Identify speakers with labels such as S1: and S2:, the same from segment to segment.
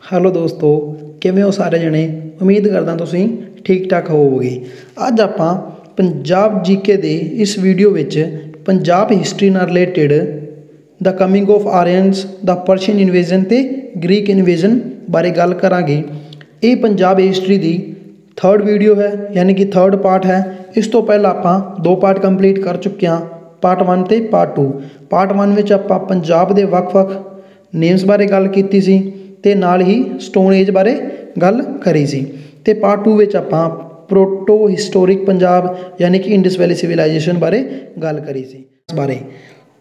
S1: Hello ਦੋਸਤੋ, ਕਿਵੇਂ ਹੋ ਸਾਰੇ ਜਣੇ। ਉਮੀਦ ਕਰਦਾ ਤੁਸੀਂ ਠੀਕ ਠਾਕ ਹੋਵੋਗੇ। ਅੱਜ ਆਪਾਂ ਪੰਜਾਬ ਜੀਕੇ ਦੇ ਇਸ ਵੀਡੀਓ ਵਿੱਚ ਪੰਜਾਬ ਹਿਸਟਰੀ ਨਾਲ ਰਿਲੇਟਡ ਦਾ ਕਮਿੰਗ ਆਫ ਆਰੀਅਨਸ, ਦਾ ਪਰਸ਼ੀਅਨ ਇਨਵੇਜ਼ਨ ਅਤੇ ਗ੍ਰੀਕ ਇਨਵੇਜ਼ਨ ਬਾਰੇ ਗੱਲ ਕਰਾਂਗੇ। ਇਹ ਪੰਜਾਬ ਹਿਸਟਰੀ ਦੀ ਥਰਡ ਵੀਡੀਓ ਹੈ, ਯਾਨੀ ਕਿ ਥਰਡ ਪਾਰਟ ਹੈ। ਇਸ ਤੋਂ ਪਹਿਲਾਂ ਆਪਾਂ 2 ਪਾਰਟ ਕੰਪਲੀਟ ਕਰ ਚੁੱਕੇ ਹਾਂ, ਪਾਰਟ 1 ਅਤੇ ਪਾਰਟ 2। ਪਾਰਟ 1 ਵਿੱਚ ਆਪਾਂ ਪੰਜਾਬ ਦੇ ਵੱਖ-ਵੱਖ ਨੇਮਸ ਬਾਰੇ ਗੱਲ ਕੀਤੀ ਸੀ ਅਤੇ ਨਾਲ ਹੀ ਸਟੋਨ ਏਜ ਬਾਰੇ ਗੱਲ ਕਰੀ ਸੀ। ਅਤੇ ਪਾਰਟ 2 ਵਿੱਚ ਆਪਾਂ ਪ੍ਰੋਟੋ ਹਿਸਟੋਰਿਕ ਪੰਜਾਬ ਯਾਨੀ ਕਿ ਇੰਡਸ ਵੈਲੀ ਸਿਵਲਾਈਜੇਸ਼ਨ ਬਾਰੇ ਗੱਲ ਕਰੀ ਸੀ। ਇਸ ਬਾਰੇ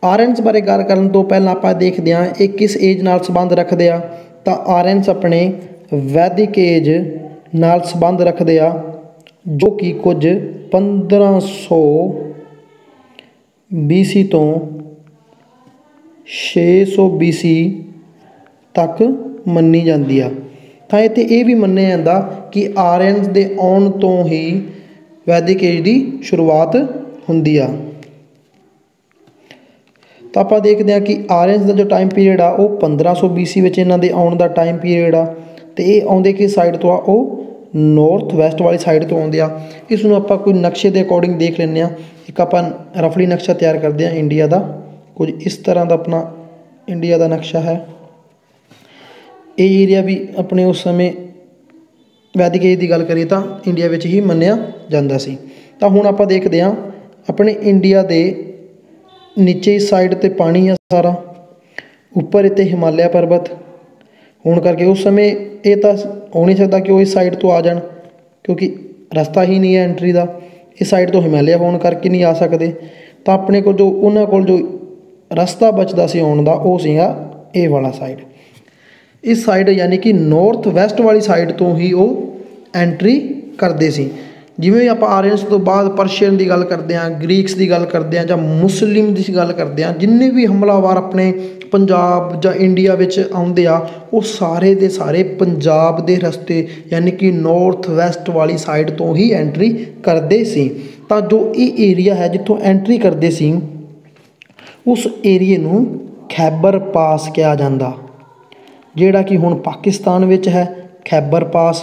S1: ਆਰੀਅਨਸ ਬਾਰੇ ਗੱਲ ਕਰਨ ਤੋਂ ਪਹਿਲਾਂ ਆਪਾਂ ਦੇਖਦੇ ਹਾਂ ਇਹ ਕਿਸ ਏਜ ਨਾਲ ਸੰਬੰਧ ਰੱਖਦੇ ਆ। ਤਾਂ ਆਰੀਅਨਸ ਆਪਣੇ ਵੈਦਿਕ ਏਜ ਨਾਲ ਸੰਬੰਧ ਰੱਖਦੇ ਆ, ਜੋ ਕਿ ਕੁਝ 1500 BC ਤੋਂ 600 BC ਤੱਕ ਮੰਨੀ ਜਾਂਦੀ ਆ। ਤਾਂ ਇੱਥੇ ਇਹ ਵੀ ਮੰਨਿਆ ਜਾਂਦਾ ਕਿ ਆਰੀਅਨਸ ਦੇ ਆਉਣ ਤੋਂ ਹੀ ਵੈਦਿਕ ਏਜ ਦੀ ਸ਼ੁਰੂਆਤ ਹੁੰਦੀ ਆ। ਤਾਂ ਆਪਾਂ ਦੇਖਦੇ ਹਾਂ ਕਿ ਆਰੀਅਨਸ ਦਾ ਜੋ ਟਾਈਮ ਪੀਰੀਅਡ ਆ ਉਹ 1500 BC ਵਿੱਚ ਇਹਨਾਂ ਦੇ ਆਉਣ ਦਾ ਟਾਈਮ ਪੀਰੀਅਡ ਆ। ਅਤੇ ਇਹ ਆਉਂਦੇ ਕਿਸ ਸਾਈਡ ਤੋਂ ਆ, ਉਹ ਨੌਰਥ ਵੈਸਟ ਵਾਲੀ ਸਾਈਡ ਤੋਂ ਆਉਂਦੇ ਆ। ਇਸ ਨੂੰ ਆਪਾਂ ਕੋਈ ਨਕਸ਼ੇ ਦੇ ਅਕੋਰਡਿੰਗ ਦੇਖ ਲੈਂਦੇ ਹਾਂ। ਇੱਕ ਆਪਾਂ ਰਫਲੀ ਨਕਸ਼ਾ ਤਿਆਰ ਕਰਦੇ ਹਾਂ ਇੰਡੀਆ ਦਾ। ਕੁਝ ਇਸ ਤਰ੍ਹਾਂ ਦਾ ਆਪਣਾ ਇੰਡੀਆ ਦਾ ਨਕਸ਼ਾ ਹੈ। ਇਹ ਏਰੀਆ ਵੀ ਆਪਣੇ ਉਸ ਸਮੇਂ ਵੈਦਿਕ ਏਜ ਦੀ ਗੱਲ ਕਰੀਏ ਤਾਂ ਇੰਡੀਆ ਵਿੱਚ ਹੀ ਮੰਨਿਆ ਜਾਂਦਾ ਸੀ। ਤਾਂ ਹੁਣ ਆਪਾਂ ਦੇਖਦੇ ਹਾਂ ਆਪਣੇ ਇੰਡੀਆ ਦੇ ਨੀਚੇ ਸਾਈਡ 'ਤੇ ਪਾਣੀ ਆ ਸਾਰਾ, ਉੱਪਰ ਇੱਥੇ ਹਿਮਾਲਿਆ ਪਰਬਤ ਹੋਣ ਕਰਕੇ ਉਸ ਸਮੇਂ ਇਹ ਤਾਂ ਹੋ ਨਹੀਂ ਸਕਦਾ ਕਿ ਉਹ ਇਸ ਸਾਈਡ ਤੋਂ ਆ ਜਾਣ, ਕਿਉਂਕਿ ਰਸਤਾ ਹੀ ਨਹੀਂ ਹੈ ਐਂਟਰੀ ਦਾ। ਇਸ ਸਾਈਡ ਤੋਂ ਹਿਮਾਲਿਆ ਹੋਣ ਕਰਕੇ ਨਹੀਂ ਆ ਸਕਦੇ। ਤਾਂ ਆਪਣੇ ਕੋਲ ਜੋ ਉਹਨਾਂ ਕੋਲ ਜੋ ਰਸਤਾ ਬਚਦਾ ਸੀ ਆਉਣ ਦਾ, ਉਹ ਸੀਗਾ ਇਹ ਵਾਲਾ ਸਾਈਡ। ਇਸ ਸਾਈਡ ਯਾਨੀ ਕਿ ਨੌਰਥ ਵੈਸਟ ਵਾਲੀ ਸਾਈਡ ਤੋਂ ਹੀ ਉਹ ਐਂਟਰੀ ਕਰਦੇ ਸੀ। ਜਿਵੇਂ ਆਪਾਂ ਆਰੀਅਨਸ ਤੋਂ ਬਾਅਦ ਪਰਸ਼ੀਅਨ ਦੀ ਗੱਲ ਕਰਦੇ ਹਾਂ, ਗ੍ਰੀਕਸ ਦੀ ਗੱਲ ਕਰਦੇ ਹਾਂ, ਜਾਂ ਮੁਸਲਿਮ ਦੀ ਗੱਲ ਕਰਦੇ ਹਾਂ, ਜਿੰਨੇ ਵੀ ਹਮਲਾਵਰ ਆਪਣੇ ਪੰਜਾਬ ਜਾਂ ਇੰਡੀਆ ਵਿੱਚ ਆਉਂਦੇ ਆ, ਉਹ ਸਾਰੇ ਦੇ ਸਾਰੇ ਪੰਜਾਬ ਦੇ ਰਸਤੇ ਯਾਨੀ ਕਿ ਨੌਰਥ ਵੈਸਟ ਵਾਲੀ ਸਾਈਡ ਤੋਂ ਹੀ ਐਂਟਰੀ ਕਰਦੇ ਸੀ। ਤਾਂ ਜੋ ਇਹ ਏਰੀਆ ਹੈ ਜਿੱਥੋਂ ਐਂਟਰੀ ਕਰਦੇ ਸੀ, ਉਸ ਏਰੀਏ ਨੂੰ ਖੈਬਰ ਪਾਸ ਕਿਹਾ ਜਾਂਦਾ, ਜਿਹੜਾ ਕਿ ਹੁਣ ਪਾਕਿਸਤਾਨ ਵਿੱਚ ਹੈ। ਖੈਬਰ ਪਾਸ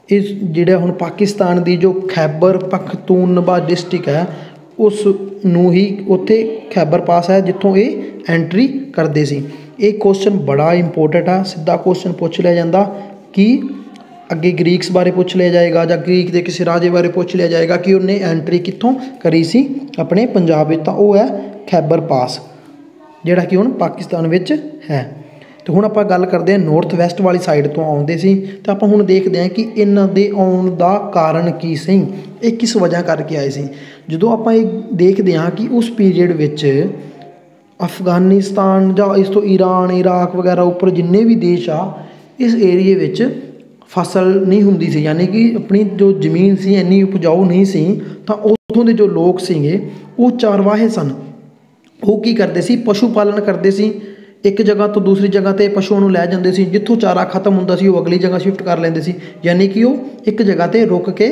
S1: ਇਸ ਜਿਹੜਾ ਹੁਣ ਪਾਕਿਸਤਾਨ ਦੀ ਜੋ ਖੈਬਰ ਪਖਤੂਨਵਾ ਡਿਸਟ੍ਰਿਕਟ ਹੈ, ਉਸ ਨੂੰ ਹੀ ਉੱਥੇ ਖੈਬਰ ਪਾਸ ਹੈ ਜਿੱਥੋਂ ਇਹ ਐਂਟਰੀ ਕਰਦੇ ਸੀ। ਇਹ ਕੁਐਸਚਨ ਬੜਾ ਇੰਪੋਰਟੈਂਟ ਆ। ਸਿੱਧਾ ਕੁਐਸਚਨ ਪੁੱਛ ਲਿਆ ਜਾਂਦਾ ਕਿ ਅੱਗੇ ਗ੍ਰੀਕਸ ਬਾਰੇ ਪੁੱਛ ਲਿਆ ਜਾਏਗਾ, ਜਾਂ ਗ੍ਰੀਕ ਦੇ ਕਿਸੇ ਰਾਜੇ ਬਾਰੇ ਪੁੱਛ ਲਿਆ ਜਾਏਗਾ ਕਿ ਉਹਨੇ ਐਂਟਰੀ ਕਿੱਥੋਂ ਕਰੀ ਸੀ ਆਪਣੇ ਪੰਜਾਬ ਵਿੱਚ। ਤਾਂ ਉਹ ਹੈ ਖੈਬਰ ਪਾਸ, ਜਿਹੜਾ ਕਿ ਹੁਣ ਪਾਕਿਸਤਾਨ ਵਿੱਚ ਹੈ। ਅਤੇ ਹੁਣ ਆਪਾਂ ਗੱਲ ਕਰਦੇ ਹਾਂ ਨੌਰਥ ਵੈਸਟ ਵਾਲੀ ਸਾਈਡ ਤੋਂ ਆਉਂਦੇ ਸੀ। ਤਾਂ ਆਪਾਂ ਹੁਣ ਦੇਖਦੇ ਹਾਂ ਕਿ ਇਹਨਾਂ ਦੇ ਆਉਣ ਦਾ ਕਾਰਨ ਕੀ ਸੀ, ਇਹ ਕਿਸ ਵਜ੍ਹਾ ਕਰਕੇ ਆਏ ਸੀ। ਜਦੋਂ ਆਪਾਂ ਇਹ ਦੇਖਦੇ ਹਾਂ ਕਿ ਉਸ ਪੀਰੀਅਡ ਵਿੱਚ ਅਫਗਾਨਿਸਤਾਨ ਜਾਂ ਇਸ ਤੋਂ ਈਰਾਨ, ਇਰਾਕ ਵਗੈਰਾ ਉੱਪਰ ਜਿੰਨੇ ਵੀ ਦੇਸ਼ ਆ, ਇਸ ਏਰੀਏ ਵਿੱਚ ਫਸਲ ਨਹੀਂ ਹੁੰਦੀ ਸੀ, ਯਾਨੀ ਕਿ ਆਪਣੀ ਜੋ ਜ਼ਮੀਨ ਸੀ ਇੰਨੀ ਉਪਜਾਊ ਨਹੀਂ ਸੀ। ਤਾਂ ਉੱਥੋਂ ਦੇ ਜੋ ਲੋਕ ਸੀਗੇ ਉਹ ਚਾਰਵਾਹੇ ਸਨ। ਉਹ ਕੀ ਕਰਦੇ ਸੀ, ਪਸ਼ੂ ਪਾਲਣ ਕਰਦੇ ਸੀ। ਇੱਕ ਜਗ੍ਹਾ ਤੋਂ ਦੂਸਰੀ ਜਗ੍ਹਾ 'ਤੇ ਪਸ਼ੂਆਂ ਨੂੰ ਲੈ ਜਾਂਦੇ ਸੀ। ਜਿੱਥੋਂ ਚਾਰਾ ਖਤਮ ਹੁੰਦਾ ਸੀ ਉਹ ਅਗਲੀ ਜਗ੍ਹਾ ਸ਼ਿਫਟ ਕਰ ਲੈਂਦੇ ਸੀ, ਯਾਨੀ ਕਿ ਉਹ ਇੱਕ ਜਗ੍ਹਾ 'ਤੇ ਰੁਕ ਕੇ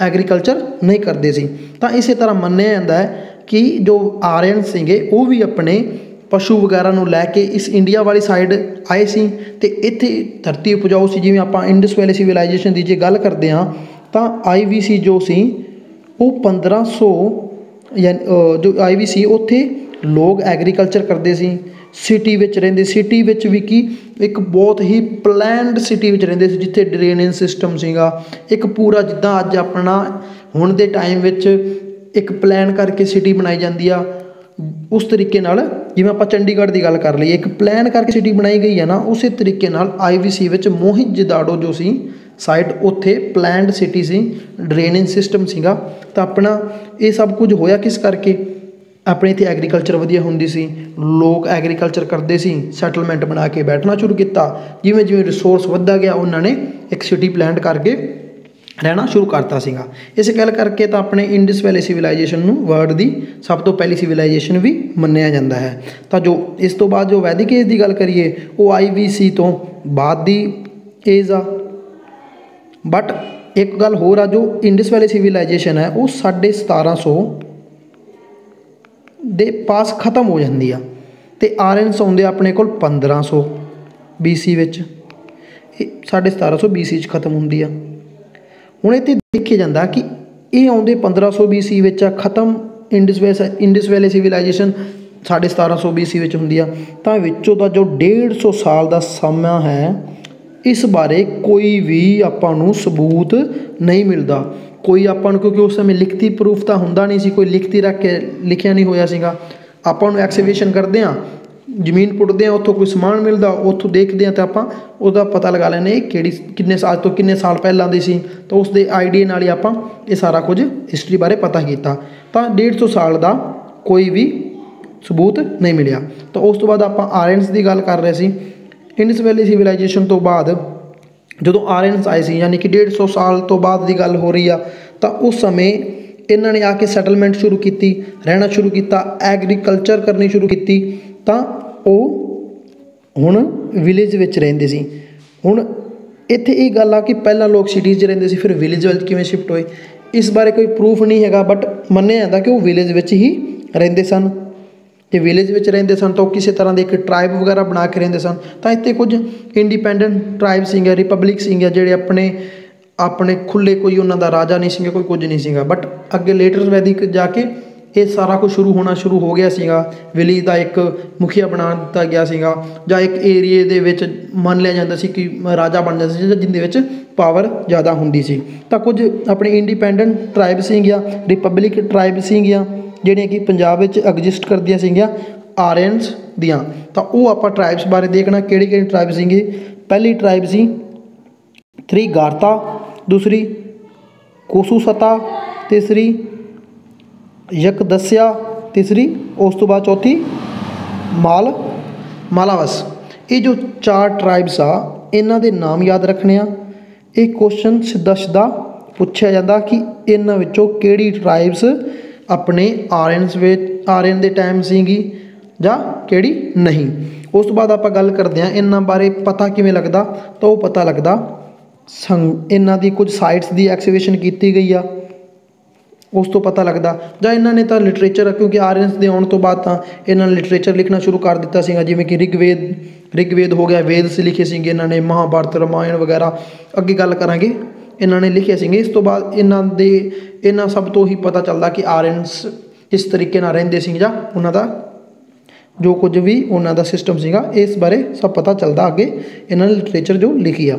S1: ਐਗਰੀਕਲਚਰ ਨਹੀਂ ਕਰਦੇ ਸੀ। ਤਾਂ ਇਸੇ ਤਰ੍ਹਾਂ ਮੰਨਿਆ ਜਾਂਦਾ ਹੈ ਕਿ ਜੋ ਆਰੀਅਨ ਸੀਗੇ ਉਹ ਵੀ ਆਪਣੇ ਪਸ਼ੂ ਵਗੈਰਾ ਨੂੰ ਲੈ ਕੇ ਇਸ ਇੰਡੀਆ ਵਾਲੀ ਸਾਈਡ ਆਏ ਸੀ, ਅਤੇ ਇੱਥੇ ਧਰਤੀ ਉਪਜਾਊ ਸੀ। ਜਿਵੇਂ ਆਪਾਂ ਇੰਡਸ ਵੈਲੀ ਸਿਵਲਾਈਜੇਸ਼ਨ ਦੀ ਜੇ ਗੱਲ ਕਰਦੇ ਹਾਂ, ਤਾਂ IVC ਜੋ ਸੀ ਉਹ 1500 ਜੋ IVC ਉੱਥੇ ਲੋਕ ਐਗਰੀਕਲਚਰ ਕਰਦੇ ਸੀ, ਸਿਟੀ ਵਿੱਚ ਰਹਿੰਦੇ। ਸਿਟੀ ਵਿੱਚ ਵੀ ਕੀ ਇੱਕ ਬਹੁਤ ਹੀ ਪਲੈਨਡ ਸਿਟੀ ਵਿੱਚ ਰਹਿੰਦੇ ਸੀ, ਜਿੱਥੇ ਡਰੇਨੇਜ ਸਿਸਟਮ ਸੀਗਾ ਇੱਕ ਪੂਰਾ, ਜਿੱਦਾਂ ਅੱਜ ਆਪਣਾ ਹੁਣ ਦੇ ਟਾਈਮ ਵਿੱਚ ਇੱਕ ਪਲਾਨ ਕਰਕੇ ਸਿਟੀ ਬਣਾਈ ਜਾਂਦੀ ਆ, ਉਸ ਤਰੀਕੇ ਨਾਲ ਜਿਵੇਂ ਆਪਾਂ ਚੰਡੀਗੜ੍ਹ ਦੀ ਗੱਲ ਕਰ ਲਈਏ, ਇੱਕ ਪਲਾਨ ਕਰਕੇ ਸਿਟੀ ਬਣਾਈ ਗਈ ਹੈ ਨਾ, ਉਸੇ ਤਰੀਕੇ ਨਾਲ IVC ਵਿੱਚ ਮੋਹਿੰਜੋਦਾੜੋ ਜੋ ਸੀ ਸਾਈਟ, ਉੱਥੇ ਪਲੈਨਡ ਸਿਟੀ ਸੀ, ਡਰੇਨੇਜ ਸਿਸਟਮ ਸੀਗਾ। ਤਾਂ ਆਪਣਾ ਇਹ ਸਭ ਕੁਝ ਹੋਇਆ ਕਿਸ ਕਰਕੇ, ਆਪਣੇ ਇੱਥੇ ਐਗਰੀਕਲਚਰ ਵਧੀਆ ਹੁੰਦੀ ਸੀ, ਲੋਕ ਐਗਰੀਕਲਚਰ ਕਰਦੇ ਸੀ, ਸੈਟਲਮੈਂਟ ਬਣਾ ਕੇ ਬੈਠਣਾ ਸ਼ੁਰੂ ਕੀਤਾ। ਜਿਵੇਂ ਜਿਵੇਂ ਰਿਸੋਰਸ ਵੱਧਦਾ ਗਿਆ, ਉਹਨਾਂ ਨੇ ਇੱਕ ਸਿਟੀ ਪਲਾਨ ਕਰਕੇ ਰਹਿਣਾ ਸ਼ੁਰੂ ਕਰਤਾ ਸੀਗਾ। ਇਸ ਗੱਲ ਕਰਕੇ ਤਾਂ ਆਪਣੇ ਇੰਡਸ ਵੈਲੀ ਸਿਵਲਾਈਜੇਸ਼ਨ ਨੂੰ ਵਰਲਡ ਦੀ ਸਭ ਤੋਂ ਪਹਿਲੀ ਸਿਵਲਾਈਜੇਸ਼ਨ ਵੀ ਮੰਨਿਆ ਜਾਂਦਾ ਹੈ। ਤਾਂ ਜੋ ਇਸ ਤੋਂ ਬਾਅਦ ਜੋ ਵੈਦਿਕ ਏਜ ਦੀ ਗੱਲ ਕਰੀਏ, ਉਹ IVC ਤੋਂ ਬਾਅਦ ਦੀ ਏਜ ਆ। ਬਟ ਇੱਕ ਗੱਲ ਹੋਰ ਆ, ਜੋ ਇੰਡਸ ਵੈਲੀ ਸਿਵਲਾਈਜੇਸ਼ਨ ਹੈ ਉਹ 1750 ਦੇ ਪਾਸ ਖਤਮ ਹੋ ਜਾਂਦੀ ਆ, ਅਤੇ ਆਰੀਅਨਸ ਆਉਂਦੇ ਆਪਣੇ ਕੋਲ 1500 BC ਵਿੱਚ, ਇਹ 1750 BC 'ਚ ਖਤਮ ਹੁੰਦੀ ਆ। ਹੁਣ ਇੱਥੇ ਦੇਖਿਆ ਜਾਂਦਾ ਕਿ ਇਹ ਆਉਂਦੇ 1500 BC ਵਿੱਚ ਆ, ਖਤਮ ਇੰਡਸ ਵੈਲੀ ਸਿਵਲਾਈਜੇਸ਼ਨ 1750 BC ਵਿੱਚ ਹੁੰਦੀ ਆ। ਤਾਂ ਵਿੱਚੋਂ ਦਾ ਜੋ 150 ਸਾਲ ਦਾ ਸਮਾਂ ਹੈ, ਇਸ ਬਾਰੇ ਕੋਈ ਵੀ ਆਪਾਂ ਨੂੰ ਸਬੂਤ ਨਹੀਂ ਮਿਲਦਾ। ਕੋਈ ਆਪਾਂ ਨੂੰ, ਕਿਉਂਕਿ ਉਸ ਸਮੇਂ ਲਿਖਤੀ ਪ੍ਰੂਫ ਤਾਂ ਹੁੰਦਾ ਨਹੀਂ ਸੀ, ਕੋਈ ਲਿਖਤੀ ਰੱਖ ਕੇ ਲਿਖਿਆ ਨਹੀਂ ਹੋਇਆ ਸੀਗਾ। ਆਪਾਂ ਨੂੰ ਐਕਸਕੇਵੇਸ਼ਨ ਕਰਦੇ ਹਾਂ, ਜ਼ਮੀਨ ਪੁੱਟਦੇ ਹਾਂ, ਉੱਥੋਂ ਕੋਈ ਸਮਾਨ ਮਿਲਦਾ, ਉੱਥੋਂ ਦੇਖਦੇ ਹਾਂ ਤਾਂ ਆਪਾਂ ਉਹਦਾ ਪਤਾ ਲਗਾ ਲੈਂਦੇ ਕਿਹੜੀ ਕਿੰਨੇ ਸਾਲ ਪਹਿਲਾਂ ਦੀ ਸੀ। ਤਾਂ ਉਸ ਦੇ ਆਈਡੀਆ ਨਾਲ ਹੀ ਆਪਾਂ ਇਹ ਸਾਰਾ ਕੁਝ ਹਿਸਟਰੀ ਬਾਰੇ ਪਤਾ ਕੀਤਾ। ਤਾਂ 150 ਸਾਲ ਦਾ ਕੋਈ ਵੀ ਸਬੂਤ ਨਹੀਂ ਮਿਲਿਆ। ਤਾਂ ਉਸ ਤੋਂ ਬਾਅਦ ਆਪਾਂ ਆਰੀਅਨਸ ਦੀ ਗੱਲ ਕਰ ਰਹੇ ਸੀ। ਇੰਡਸ ਵੈਲੀ ਸਿਵਲਾਈਜੇਸ਼ਨ ਤੋਂ ਬਾਅਦ ਜਦੋਂ ਆਰੀਅਨਸ ਆਏ ਸੀ, ਯਾਨੀ ਕਿ 150 ਸਾਲ ਤੋਂ ਬਾਅਦ ਦੀ ਗੱਲ ਹੋ ਰਹੀ ਆ, ਤਾਂ ਉਸ ਸਮੇਂ ਇਹਨਾਂ ਨੇ ਆ ਕੇ ਸੈਟਲਮੈਂਟ ਸ਼ੁਰੂ ਕੀਤੀ, ਰਹਿਣਾ ਸ਼ੁਰੂ ਕੀਤਾ, ਐਗਰੀਕਲਚਰ ਕਰਨੀ ਸ਼ੁਰੂ ਕੀਤੀ। ਤਾਂ ਉਹ ਹੁਣ ਵਿਲੇਜ ਵਿੱਚ ਰਹਿੰਦੇ ਸੀ। ਹੁਣ ਇੱਥੇ ਇਹ ਗੱਲ ਆ ਕਿ ਪਹਿਲਾਂ ਲੋਕ ਸਿਟੀਜ਼ 'ਚ ਰਹਿੰਦੇ ਸੀ, ਫਿਰ ਵਿਲੇਜ ਵੱਲ ਕਿਵੇਂ ਸ਼ਿਫਟ ਹੋਏ, ਇਸ ਬਾਰੇ ਕੋਈ ਪ੍ਰੂਫ ਨਹੀਂ ਹੈਗਾ। ਬਟ ਮੰਨਿਆ ਜਾਂਦਾ ਕਿ ਉਹ ਵਿਲੇਜ ਵਿੱਚ ਹੀ ਰਹਿੰਦੇ ਸਨ। ਜੇ ਵਿਲੇਜ ਵਿੱਚ ਰਹਿੰਦੇ ਸਨ ਤਾਂ ਉਹ ਕਿਸੇ ਤਰ੍ਹਾਂ ਦੇ ਇੱਕ ਟਰਾਈਬ ਵਗੈਰਾ ਬਣਾ ਕੇ ਰਹਿੰਦੇ ਸਨ। ਤਾਂ ਇੱਥੇ ਕੁਝ ਇੰਡੀਪੈਂਡੈਂਟ ਟਰਾਈਬ ਸੀਗੇ, ਰਿਪਬਲਿਕ ਸੀਗੇ, ਜਿਹੜੇ ਆਪਣੇ ਖੁੱਲ੍ਹੇ, ਕੋਈ ਉਹਨਾਂ ਦਾ ਰਾਜਾ ਨਹੀਂ ਸੀਗਾ, ਕੋਈ ਕੁਝ ਨਹੀਂ ਸੀਗਾ। ਬਟ ਅੱਗੇ ਲੇਟਰ ਵੈਦਿਕ ਜਾ ਕੇ ਇਹ ਸਾਰਾ ਕੁਝ ਸ਼ੁਰੂ ਹੋ ਗਿਆ ਸੀਗਾ। ਵਿਲੇਜ ਦਾ ਇੱਕ ਮੁਖੀਆ ਬਣਾ ਦਿੱਤਾ ਗਿਆ ਸੀਗਾ, ਜਾਂ ਇੱਕ ਏਰੀਏ ਦੇ ਵਿੱਚ ਮੰਨ ਲਿਆ ਜਾਂਦਾ ਸੀ ਕਿ ਰਾਜਾ ਬਣ ਜਾਂਦਾ ਸੀ, ਜਿਹਦੇ ਵਿੱਚ ਪਾਵਰ ਜ਼ਿਆਦਾ ਹੁੰਦੀ ਸੀ। ਤਾਂ ਕੁਝ ਆਪਣੇ ਇੰਡੀਪੈਂਡੈਂਟ ਟਰਾਈਬ ਸੀਗੀਆਂ, ਰਿਪਬਲਿਕ ਟਰਾਈਬ ਸੀਗੀਆਂ, ਜਿਹੜੀਆਂ ਕਿ ਪੰਜਾਬ ਵਿੱਚ ਐਗਜ਼ਿਸਟ ਕਰਦੀਆਂ ਸੀਗੀਆਂ ਆਰੀਅਨਸ ਦੀਆਂ। ਤਾਂ ਉਹ ਆਪਾਂ ਟਰਾਈਬਸ ਬਾਰੇ ਦੇਖਣਾ, ਕਿਹੜੀ ਕਿਹੜੀ ਟਰਾਈਬ ਸੀਗੀ। ਪਹਿਲੀ ਟਰਾਈਬ ਸੀ ਤ੍ਰਿਗਾਰਤਾ, ਦੂਸਰੀ ਕੋਸੂਸਤਾ, ਤੀਸਰੀ ਯਕਦਸਿਆ, ਤੀਸਰੀ, ਉਸ ਤੋਂ ਬਾਅਦ ਚੌਥੀ ਮਾਲਾਵਸ। ਇਹ ਜੋ 4 ਟਰਾਈਬਸ ਆ, ਇਹਨਾਂ ਦੇ ਨਾਮ ਯਾਦ ਰੱਖਣੇ ਆ। ਇਹ ਕੁਐਸਚਨ ਸਿੱਧਾ ਪੁੱਛਿਆ ਜਾਂਦਾ ਕਿ ਇਹਨਾਂ ਵਿੱਚੋਂ ਕਿਹੜੀ ਟਰਾਈਬਸ ਆਪਣੇ ਆਰੀਅਨ ਦੇ ਟਾਈਮ ਸੀਗੀ ਜਾਂ ਕਿਹੜੀ ਨਹੀਂ। ਉਸ ਤੋਂ ਬਾਅਦ ਆਪਾਂ ਗੱਲ ਕਰਦੇ ਹਾਂ ਇਹਨਾਂ ਬਾਰੇ ਪਤਾ ਕਿਵੇਂ ਲੱਗਦਾ। ਤਾਂ ਉਹ ਪਤਾ ਲੱਗਦਾ ਇਹਨਾਂ ਦੀ ਕੁਝ ਸਾਈਟਸ ਦੀ ਐਕਸਕੇਵੇਸ਼ਨ ਕੀਤੀ ਗਈ ਆ, ਉਸ ਤੋਂ ਪਤਾ ਲੱਗਦਾ। ਜਾਂ ਇਹਨਾਂ ਨੇ ਤਾਂ ਲਿਟਰੇਚਰ, ਕਿਉਂਕਿ ਆਰੀਅਨਸ ਦੇ ਆਉਣ ਤੋਂ ਬਾਅਦ ਤਾਂ ਇਹਨਾਂ ਨੇ ਲਿਟਰੇਚਰ ਲਿਖਣਾ ਸ਼ੁਰੂ ਕਰ ਦਿੱਤਾ ਸੀਗਾ, ਜਿਵੇਂ ਕਿ ਰਿਗਵੇਦ ਹੋ ਗਿਆ, ਵੇਦਸ ਲਿਖੇ ਸੀਗੇ ਇਹਨਾਂ ਨੇ, ਮਹਾਭਾਰਤ, ਰਾਮਾਇਣ ਵਗੈਰਾ ਅੱਗੇ ਗੱਲ ਕਰਾਂਗੇ, ਇਹਨਾਂ ਨੇ ਲਿਖੇ ਸੀਗੇ। ਇਸ ਤੋਂ ਬਾਅਦ ਇਹਨਾਂ ਸਭ ਤੋਂ ਹੀ ਪਤਾ ਚੱਲਦਾ ਕਿ ਆਰੀਅਨਸ ਇਸ ਤਰੀਕੇ ਨਾਲ ਰਹਿੰਦੇ ਸੀ, ਜਾਂ ਉਹਨਾਂ ਦਾ ਜੋ ਕੁਝ ਵੀ ਉਹਨਾਂ ਦਾ ਸਿਸਟਮ ਸੀਗਾ, ਇਸ ਬਾਰੇ ਸਭ ਪਤਾ ਚੱਲਦਾ ਅੱਗੇ ਇਹਨਾਂ ਨੇ ਲਿਟਰੇਚਰ ਜੋ ਲਿਖੀ ਆ।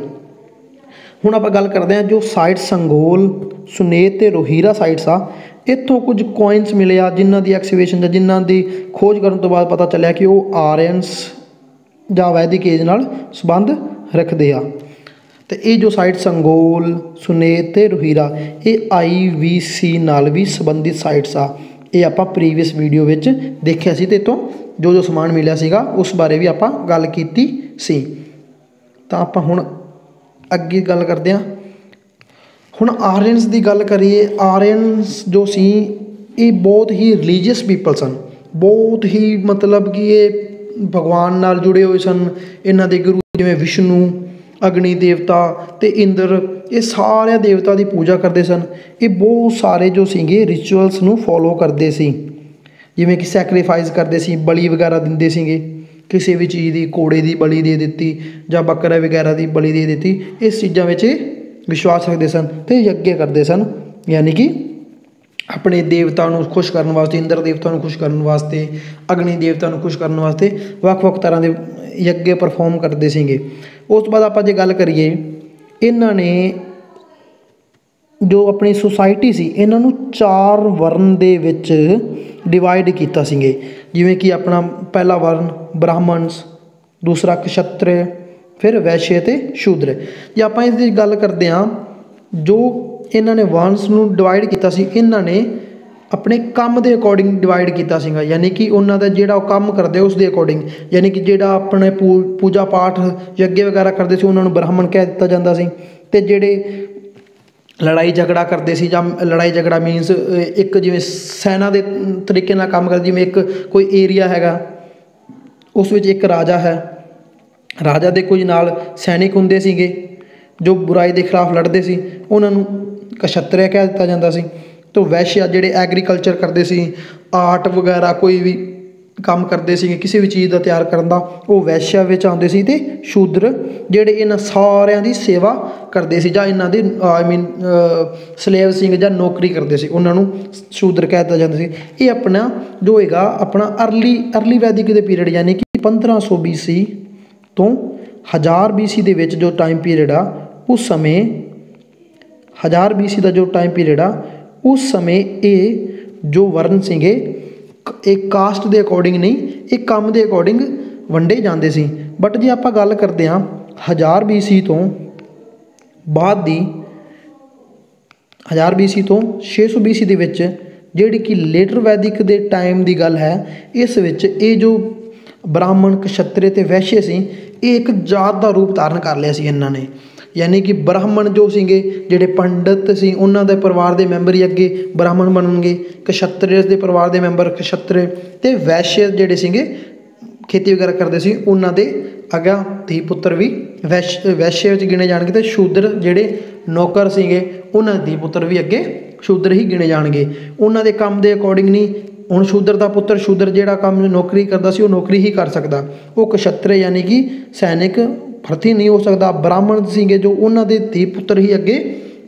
S1: ਹੁਣ ਆਪਾਂ ਗੱਲ ਕਰਦੇ ਹਾਂ ਜੋ ਸਾਈਟ ਸੰਗੋਲ, ਸੁਨੇਤ ਅਤੇ ਰੋਹੀਰਾ ਸਾਈਟਸ ਆ। ਇੱਥੋਂ ਕੁਝ ਕੋਇਨਸ ਮਿਲੇ ਆ, ਜਿਨ੍ਹਾਂ ਦੀ ਐਕਸਕੇਵੇਸ਼ਨ ਜਾਂ ਜਿਨ੍ਹਾਂ ਦੀ ਖੋਜ ਕਰਨ ਤੋਂ ਬਾਅਦ ਪਤਾ ਚੱਲਿਆ ਕਿ ਉਹ ਆਰੀਅਨਸ ਜਾਂ ਵੈਦਿਕ ਏਜ ਨਾਲ ਸੰਬੰਧ ਰੱਖਦੇ ਆ। ਅਤੇ ਇਹ ਜੋ ਸਾਈਟ ਸੰਗੋਲ, ਸੁਨੇਤ ਅਤੇ ਰੋਹੀਰਾ, ਇਹ IVC ਨਾਲ ਵੀ ਸੰਬੰਧਿਤ ਸਾਈਟਸ ਆ। ਇਹ ਆਪਾਂ ਪ੍ਰੀਵੀਅਸ ਵੀਡੀਓ ਵਿੱਚ ਦੇਖਿਆ ਸੀ, ਅਤੇ ਇੱਥੋਂ ਜੋ ਸਮਾਨ ਮਿਲਿਆ ਸੀਗਾ ਉਸ ਬਾਰੇ ਵੀ ਆਪਾਂ ਗੱਲ ਕੀਤੀ ਸੀ। ਤਾਂ ਆਪਾਂ ਹੁਣ ਅੱਗੇ ਗੱਲ ਕਰਦੇ ਹਾਂ। ਹੁਣ ਆਰੀਅਨਸ ਦੀ ਗੱਲ ਕਰੀਏ। ਆਰੀਅਨਸ ਜੋ ਸੀ ਇਹ ਬਹੁਤ ਹੀ ਰਿਲੀਜੀਅਸ ਪੀਪਲ ਸਨ, ਬਹੁਤ ਹੀ ਮਤਲਬ ਕਿ ਇਹ ਭਗਵਾਨ ਨਾਲ ਜੁੜੇ ਹੋਏ ਸਨ। ਇਹਨਾਂ ਦੇ ਗੁਰੂ ਜਿਵੇਂ ਵਿਸ਼ਨੂੰ, ਅਗਨੀ ਦੇਵਤਾ ਅਤੇ ਇੰਦਰ, ਇਹ ਸਾਰਿਆਂ ਦੇਵਤਾ ਦੀ ਪੂਜਾ ਕਰਦੇ ਸਨ। ਇਹ ਬਹੁਤ ਸਾਰੇ ਜੋ ਸੀਗੇ ਰਿਚੁਅਲਸ ਨੂੰ ਫੋਲੋ ਕਰਦੇ ਸੀ, ਜਿਵੇਂ ਕਿ ਸੈਕਰੀਫਾਈਸ ਕਰਦੇ ਸੀ, ਬਲੀ ਵਗੈਰਾ ਦਿੰਦੇ ਸੀਗੇ, ਕਿਸੇ ਵੀ ਚੀਜ਼ ਦੀ, ਘੋੜੇ ਦੀ ਬਲੀ ਦੇ ਦਿੱਤੀ ਜਾਂ ਬੱਕਰਾ ਵਗੈਰਾ ਦੀ ਬਲੀ ਦੇ ਦਿੱਤੀ। ਇਸ ਚੀਜ਼ਾਂ ਵਿੱਚ ਇਹ ਵਿਸ਼ਵਾਸ ਰੱਖਦੇ ਸਨ ਅਤੇ ਯੱਗ ਕਰਦੇ ਸਨ, ਯਾਨੀ ਕਿ ਆਪਣੇ ਦੇਵਤਾ ਨੂੰ ਖੁਸ਼ ਕਰਨ ਵਾਸਤੇ, ਇੰਦਰ ਦੇਵਤਾ ਨੂੰ ਖੁਸ਼ ਕਰਨ ਵਾਸਤੇ, ਅਗਨੀ ਦੇਵਤਾ ਨੂੰ ਖੁਸ਼ ਕਰਨ ਵਾਸਤੇ ਵੱਖ ਤਰ੍ਹਾਂ ਦੇ ਯੱਗ ਪਰਫੋਰਮ ਕਰਦੇ ਸੀਗੇ। ਉਸ ਤੋਂ ਬਾਅਦ ਆਪਾਂ ਜੇ ਗੱਲ ਕਰੀਏ, ਇਹਨਾਂ ਨੇ ਜੋ ਆਪਣੀ ਸੁਸਾਇਟੀ ਸੀ, ਇਹਨਾਂ ਨੂੰ 4 ਵਰਨ ਦੇ ਵਿੱਚ ਡਿਵਾਈਡ ਕੀਤਾ ਸੀਗੇ, ਜਿਵੇਂ ਕਿ ਆਪਣਾ ਪਹਿਲਾ ਵਰਨ ਬ੍ਰਾਹਮਣਸ, ਦੂਸਰਾ ਕਸ਼ਤਰ, ਫਿਰ ਵੈਸ਼ਯ ਅਤੇ ਸ਼ੂਦਰ। ਜੇ ਆਪਾਂ ਇਸ ਦੀ ਗੱਲ ਕਰਦੇ ਹਾਂ, ਜੋ ਇਹਨਾਂ ਨੇ ਵਰਨਸ ਨੂੰ ਡਿਵਾਈਡ ਕੀਤਾ ਸੀ, ਇਹਨਾਂ ਨੇ ਆਪਣੇ ਕੰਮ ਦੇ ਅਕੋਰਡਿੰਗ ਡਿਵਾਈਡ ਕੀਤਾ ਸੀਗਾ, ਯਾਨੀ ਕਿ ਉਹਨਾਂ ਦਾ ਜਿਹੜਾ ਉਹ ਕੰਮ ਕਰਦੇ ਉਸ ਦੇ ਅਕੋਰਡਿੰਗ, ਯਾਨੀ ਕਿ ਜਿਹੜਾ ਆਪਣੇ ਪੂਜਾ ਪਾਠ ਯੱਗ ਵਗੈਰਾ ਕਰਦੇ ਸੀ ਉਹਨਾਂ ਨੂੰ ਬ੍ਰਾਹਮਣ ਕਹਿ ਦਿੱਤਾ ਜਾਂਦਾ ਸੀ। ਅਤੇ ਜਿਹੜੇ ਲੜਾਈ ਝਗੜਾ ਕਰਦੇ ਸੀ, ਜਾਂ ਲੜਾਈ ਝਗੜਾ ਮੀਨਸ ਇੱਕ ਜਿਵੇਂ ਸੈਨਾ ਦੇ ਤਰੀਕੇ ਨਾਲ ਕੰਮ ਕਰਦੇ, ਜਿਵੇਂ ਇੱਕ ਕੋਈ ਏਰੀਆ ਹੈਗਾ, ਉਸ ਵਿੱਚ ਇੱਕ ਰਾਜਾ ਹੈ, ਰਾਜਾ ਦੇ ਕੁਝ ਨਾਲ ਸੈਨਿਕ ਹੁੰਦੇ ਸੀਗੇ ਜੋ ਬੁਰਾਈ ਦੇ ਖਿਲਾਫ ਲੜਦੇ ਸੀ, ਉਹਨਾਂ ਨੂੰ ਕਸ਼ਤਰਿਆ ਕਹਿ ਦਿੱਤਾ ਜਾਂਦਾ ਸੀ। ਤੋਂ ਵੈਸ਼ਯ ਜਿਹੜੇ ਐਗਰੀਕਲਚਰ ਕਰਦੇ ਸੀ, ਆਰਟ ਵਗੈਰਾ ਕੋਈ ਵੀ ਕੰਮ ਕਰਦੇ ਸੀਗੇ ਕਿਸੇ ਵੀ ਚੀਜ਼ ਦਾ ਤਿਆਰ ਕਰਨ ਦਾ, ਉਹ ਵੈਸ਼ਿਆ ਵਿੱਚ ਆਉਂਦੇ ਸੀ ਅਤੇ ਸ਼ੂਦਰ ਜਿਹੜੇ ਇਹਨਾਂ ਸਾਰਿਆਂ ਦੀ ਸੇਵਾ ਕਰਦੇ ਸੀ ਜਾਂ ਇਹਨਾਂ ਦੇ ਸਲੇਵ ਸਿੰਘ ਜਾਂ ਨੌਕਰੀ ਕਰਦੇ ਸੀ, ਉਹਨਾਂ ਨੂੰ ਸ਼ੂਦਰ ਕਹਿ ਦਿੱਤਾ ਜਾਂਦਾ ਸੀ। ਇਹ ਆਪਣਾ ਜੋ ਹੈਗਾ ਆਪਣਾ ਅਰਲੀ ਵੈਦਿਕ ਦੇ ਪੀਰੀਅਡ ਯਾਨੀ ਕਿ 1500 BC ਤੋਂ 1000 BC ਦੇ ਵਿੱਚ ਜੋ ਟਾਈਮ ਪੀਰੀਅਡ ਆ, ਉਸ ਸਮੇਂ 1000 BC ਦਾ ਜੋ ਟਾਈਮ ਪੀਰੀਅਡ ਆ, ਉਸ ਸਮੇਂ ਇਹ ਜੋ ਵਰਨ ਸੀਗੇ ਇਹ ਕਾਸਟ ਦੇ ਅਕੋਰਡਿੰਗ ਨਹੀਂ, ਇਹ ਕੰਮ ਦੇ ਅਕੋਰਡਿੰਗ ਵੰਡੇ ਜਾਂਦੇ ਸੀ। ਬਟ ਜੇ ਆਪਾਂ ਗੱਲ ਕਰਦੇ ਹਾਂ 1000 BC ਤੋਂ ਬਾਅਦ ਦੀ 1000 BC ਤੋਂ 600 BC ਦੇ ਵਿੱਚ ਜਿਹੜੀ ਕਿ ਲੇਟਰ ਵੈਦਿਕ ਦੇ ਟਾਈਮ ਦੀ ਗੱਲ ਹੈ, ਇਸ ਵਿੱਚ ਇਹ ਜੋ ਬ੍ਰਾਹਮਣ ਕਸ਼ਤਰੀ ਅਤੇ ਵੈਸ਼ਯ ਸੀ ਇਹ ਇੱਕ ਜਾਤ ਦਾ ਰੂਪ ਧਾਰਨ ਕਰ ਲਿਆ ਸੀ ਇਹਨਾਂ ਨੇ। ਯਾਨੀ ਕਿ ਬ੍ਰਾਹਮਣ ਜੋ ਸੀਗੇ ਜਿਹੜੇ ਪੰਡਤ ਸੀ ਉਹਨਾਂ ਦੇ ਪਰਿਵਾਰ ਦੇ ਮੈਂਬਰ ਹੀ ਅੱਗੇ ਬ੍ਰਾਹਮਣ ਬਣਨਗੇ, ਕਸ਼ਤਰੀ ਦੇ ਪਰਿਵਾਰ ਦੇ ਮੈਂਬਰ ਕਸ਼ਤਰੀ ਅਤੇ ਵੈਸ਼ਯ ਜਿਹੜੇ ਸੀਗੇ ਖੇਤੀ ਵਗੈਰਾ ਕਰਦੇ ਸੀ ਉਹਨਾਂ ਦੇ ਅੱਗੇ ਧੀ ਪੁੱਤਰ ਵੀ ਵੈਸ਼ਯ ਵਿੱਚ ਗਿਣੇ ਜਾਣਗੇ, ਅਤੇ ਸ਼ੂਦਰ ਜਿਹੜੇ ਨੌਕਰ ਸੀਗੇ ਉਹਨਾਂ ਦੇ ਧੀ ਪੁੱਤਰ ਵੀ ਅੱਗੇ ਸ਼ੂਦਰ ਹੀ ਗਿਣੇ ਜਾਣਗੇ। ਉਹਨਾਂ ਦੇ ਕੰਮ ਦੇ ਅਕੋਰਡਿੰਗ ਨਹੀਂ, ਹੁਣ ਸ਼ੂਦਰ ਦਾ ਪੁੱਤਰ ਸ਼ੂਦਰ ਜਿਹੜਾ ਕੰਮ ਨੌਕਰੀ ਕਰਦਾ ਸੀ ਉਹ ਨੌਕਰੀ ਹੀ ਕਰ ਸਕਦਾ, ਉਹ ਕਸ਼ਤਰੀ ਯਾਨੀ ਕਿ ਸੈਨਿਕ ਭਰਤੀ ਨਹੀਂ ਹੋ ਸਕਦਾ। ਬ੍ਰਾਹਮਣ ਸੀਗੇ ਜੋ ਉਹਨਾਂ ਦੇ ਧੀ ਪੁੱਤਰ ਹੀ ਅੱਗੇ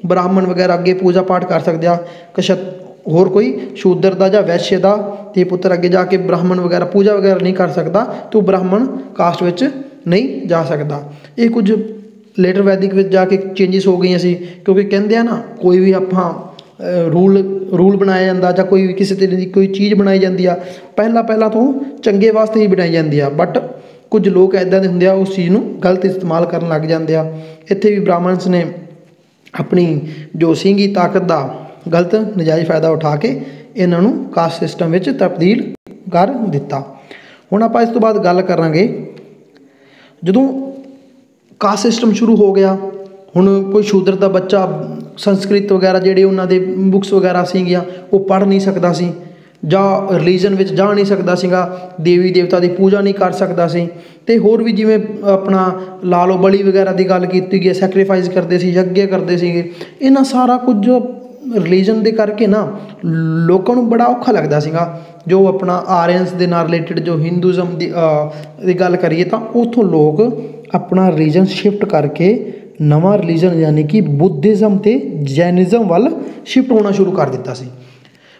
S1: ਬ੍ਰਾਹਮਣ ਵਗੈਰਾ ਅੱਗੇ ਪੂਜਾ ਪਾਠ ਕਰ ਸਕਦੇ ਆ। ਹੋਰ ਕੋਈ ਸ਼ੂਦਰ ਦਾ ਜਾਂ ਵੈਸ਼ਯ ਦਾ ਧੀ ਪੁੱਤਰ ਅੱਗੇ ਜਾ ਕੇ ਬ੍ਰਾਹਮਣ ਵਗੈਰਾ ਪੂਜਾ ਵਗੈਰਾ ਨਹੀਂ ਕਰ ਸਕਦਾ, ਤਾਂ ਉਹ ਬ੍ਰਾਹਮਣ ਕਾਸਟ ਵਿੱਚ ਨਹੀਂ ਜਾ ਸਕਦਾ। ਇਹ ਕੁਝ ਲੇਟਰ ਵੈਦਿਕ ਵਿੱਚ ਜਾ ਕੇ ਚੇਂਜਿਸ ਹੋ ਗਈਆਂ ਸੀ, ਕਿਉਂਕਿ ਕਹਿੰਦੇ ਆ ਨਾ ਕੋਈ ਵੀ ਆਪਾਂ ਰੂਲ ਬਣਾਇਆ ਜਾਂਦਾ ਜਾਂ ਕੋਈ ਵੀ ਕਿਸੇ ਤਰ੍ਹਾਂ ਦੀ ਕੋਈ ਚੀਜ਼ ਬਣਾਈ ਜਾਂਦੀ ਆ ਪਹਿਲਾਂ ਤੋਂ ਚੰਗੇ ਵਾਸਤੇ ਹੀ ਬਣਾਈ ਜਾਂਦੀ ਆ, ਬਟ ਕੁਝ ਲੋਕ ਇੱਦਾਂ ਦੇ ਹੁੰਦੇ ਆ ਉਸ ਚੀਜ਼ ਨੂੰ ਗਲਤ ਇਸਤੇਮਾਲ ਕਰਨ ਲੱਗ ਜਾਂਦੇ ਆ। ਇੱਥੇ ਵੀ ਬ੍ਰਾਹਮਣਸ ਨੇ ਆਪਣੀ ਜੋ ਸਿੰਘੀ ਤਾਕਤ ਦਾ ਗਲਤ ਨਜਾਇਜ਼ ਫਾਇਦਾ ਉਠਾ ਕੇ ਇਹਨਾਂ ਨੂੰ ਕਾਸਟ ਸਿਸਟਮ ਵਿੱਚ ਤਬਦੀਲ ਕਰ ਦਿੱਤਾ। ਹੁਣ ਆਪਾਂ ਇਸ ਤੋਂ ਬਾਅਦ ਗੱਲ ਕਰਾਂਗੇ ਜਦੋਂ ਕਾਸਟ ਸਿਸਟਮ ਸ਼ੁਰੂ ਹੋ ਗਿਆ, ਹੁਣ ਕੋਈ ਸ਼ੂਦਰ ਦਾ ਬੱਚਾ ਸੰਸਕ੍ਰਿਤ ਵਗੈਰਾ ਜਿਹੜੇ ਉਹਨਾਂ ਦੇ ਬੁੱਕਸ ਵਗੈਰਾ ਸੀਗੀਆਂ ਉਹ ਪੜ੍ਹ ਨਹੀਂ ਸਕਦਾ ਸੀ, ਜਾਂ ਰਿਲੀਜਨ ਵਿੱਚ ਜਾ ਨਹੀਂ ਸਕਦਾ ਸੀਗਾ, ਦੇਵੀ ਦੇਵਤਾ ਦੀ ਪੂਜਾ ਨਹੀਂ ਕਰ ਸਕਦਾ ਸੀ, ਅਤੇ ਹੋਰ ਵੀ ਜਿਵੇਂ ਆਪਣਾ ਲਾ ਲਓ ਬਲੀ ਵਗੈਰਾ ਦੀ ਗੱਲ ਕੀਤੀ ਗਈ, ਸੈਕਰੀਫਾਈਸ ਕਰਦੇ ਸੀ, ਯੱਗ ਕਰਦੇ ਸੀਗੇ। ਇਹਨਾਂ ਸਾਰਾ ਕੁਝ ਰਿਲੀਜਨ ਦੇ ਕਰਕੇ ਨਾ ਲੋਕਾਂ ਨੂੰ ਬੜਾ ਔਖਾ ਲੱਗਦਾ ਸੀਗਾ। ਜੋ ਆਪਣਾ ਆਰੀਅਨਸ ਦੇ ਨਾਲ ਰਿਲੇਟਡ ਜੋ ਹਿੰਦੂਜ਼ਮ ਦੀ ਗੱਲ ਕਰੀਏ ਤਾਂ ਉੱਥੋਂ ਲੋਕ ਆਪਣਾ ਰਿਲੀਜਨ ਸ਼ਿਫਟ ਕਰਕੇ ਨਵਾਂ ਰਿਲੀਜਨ ਯਾਨੀ ਕਿ ਬੁੱਧਿਜ਼ਮ ਅਤੇ ਜੈਨਿਜ਼ਮ ਵੱਲ ਸ਼ਿਫਟ ਹੋਣਾ ਸ਼ੁਰੂ ਕਰ ਦਿੱਤਾ ਸੀ।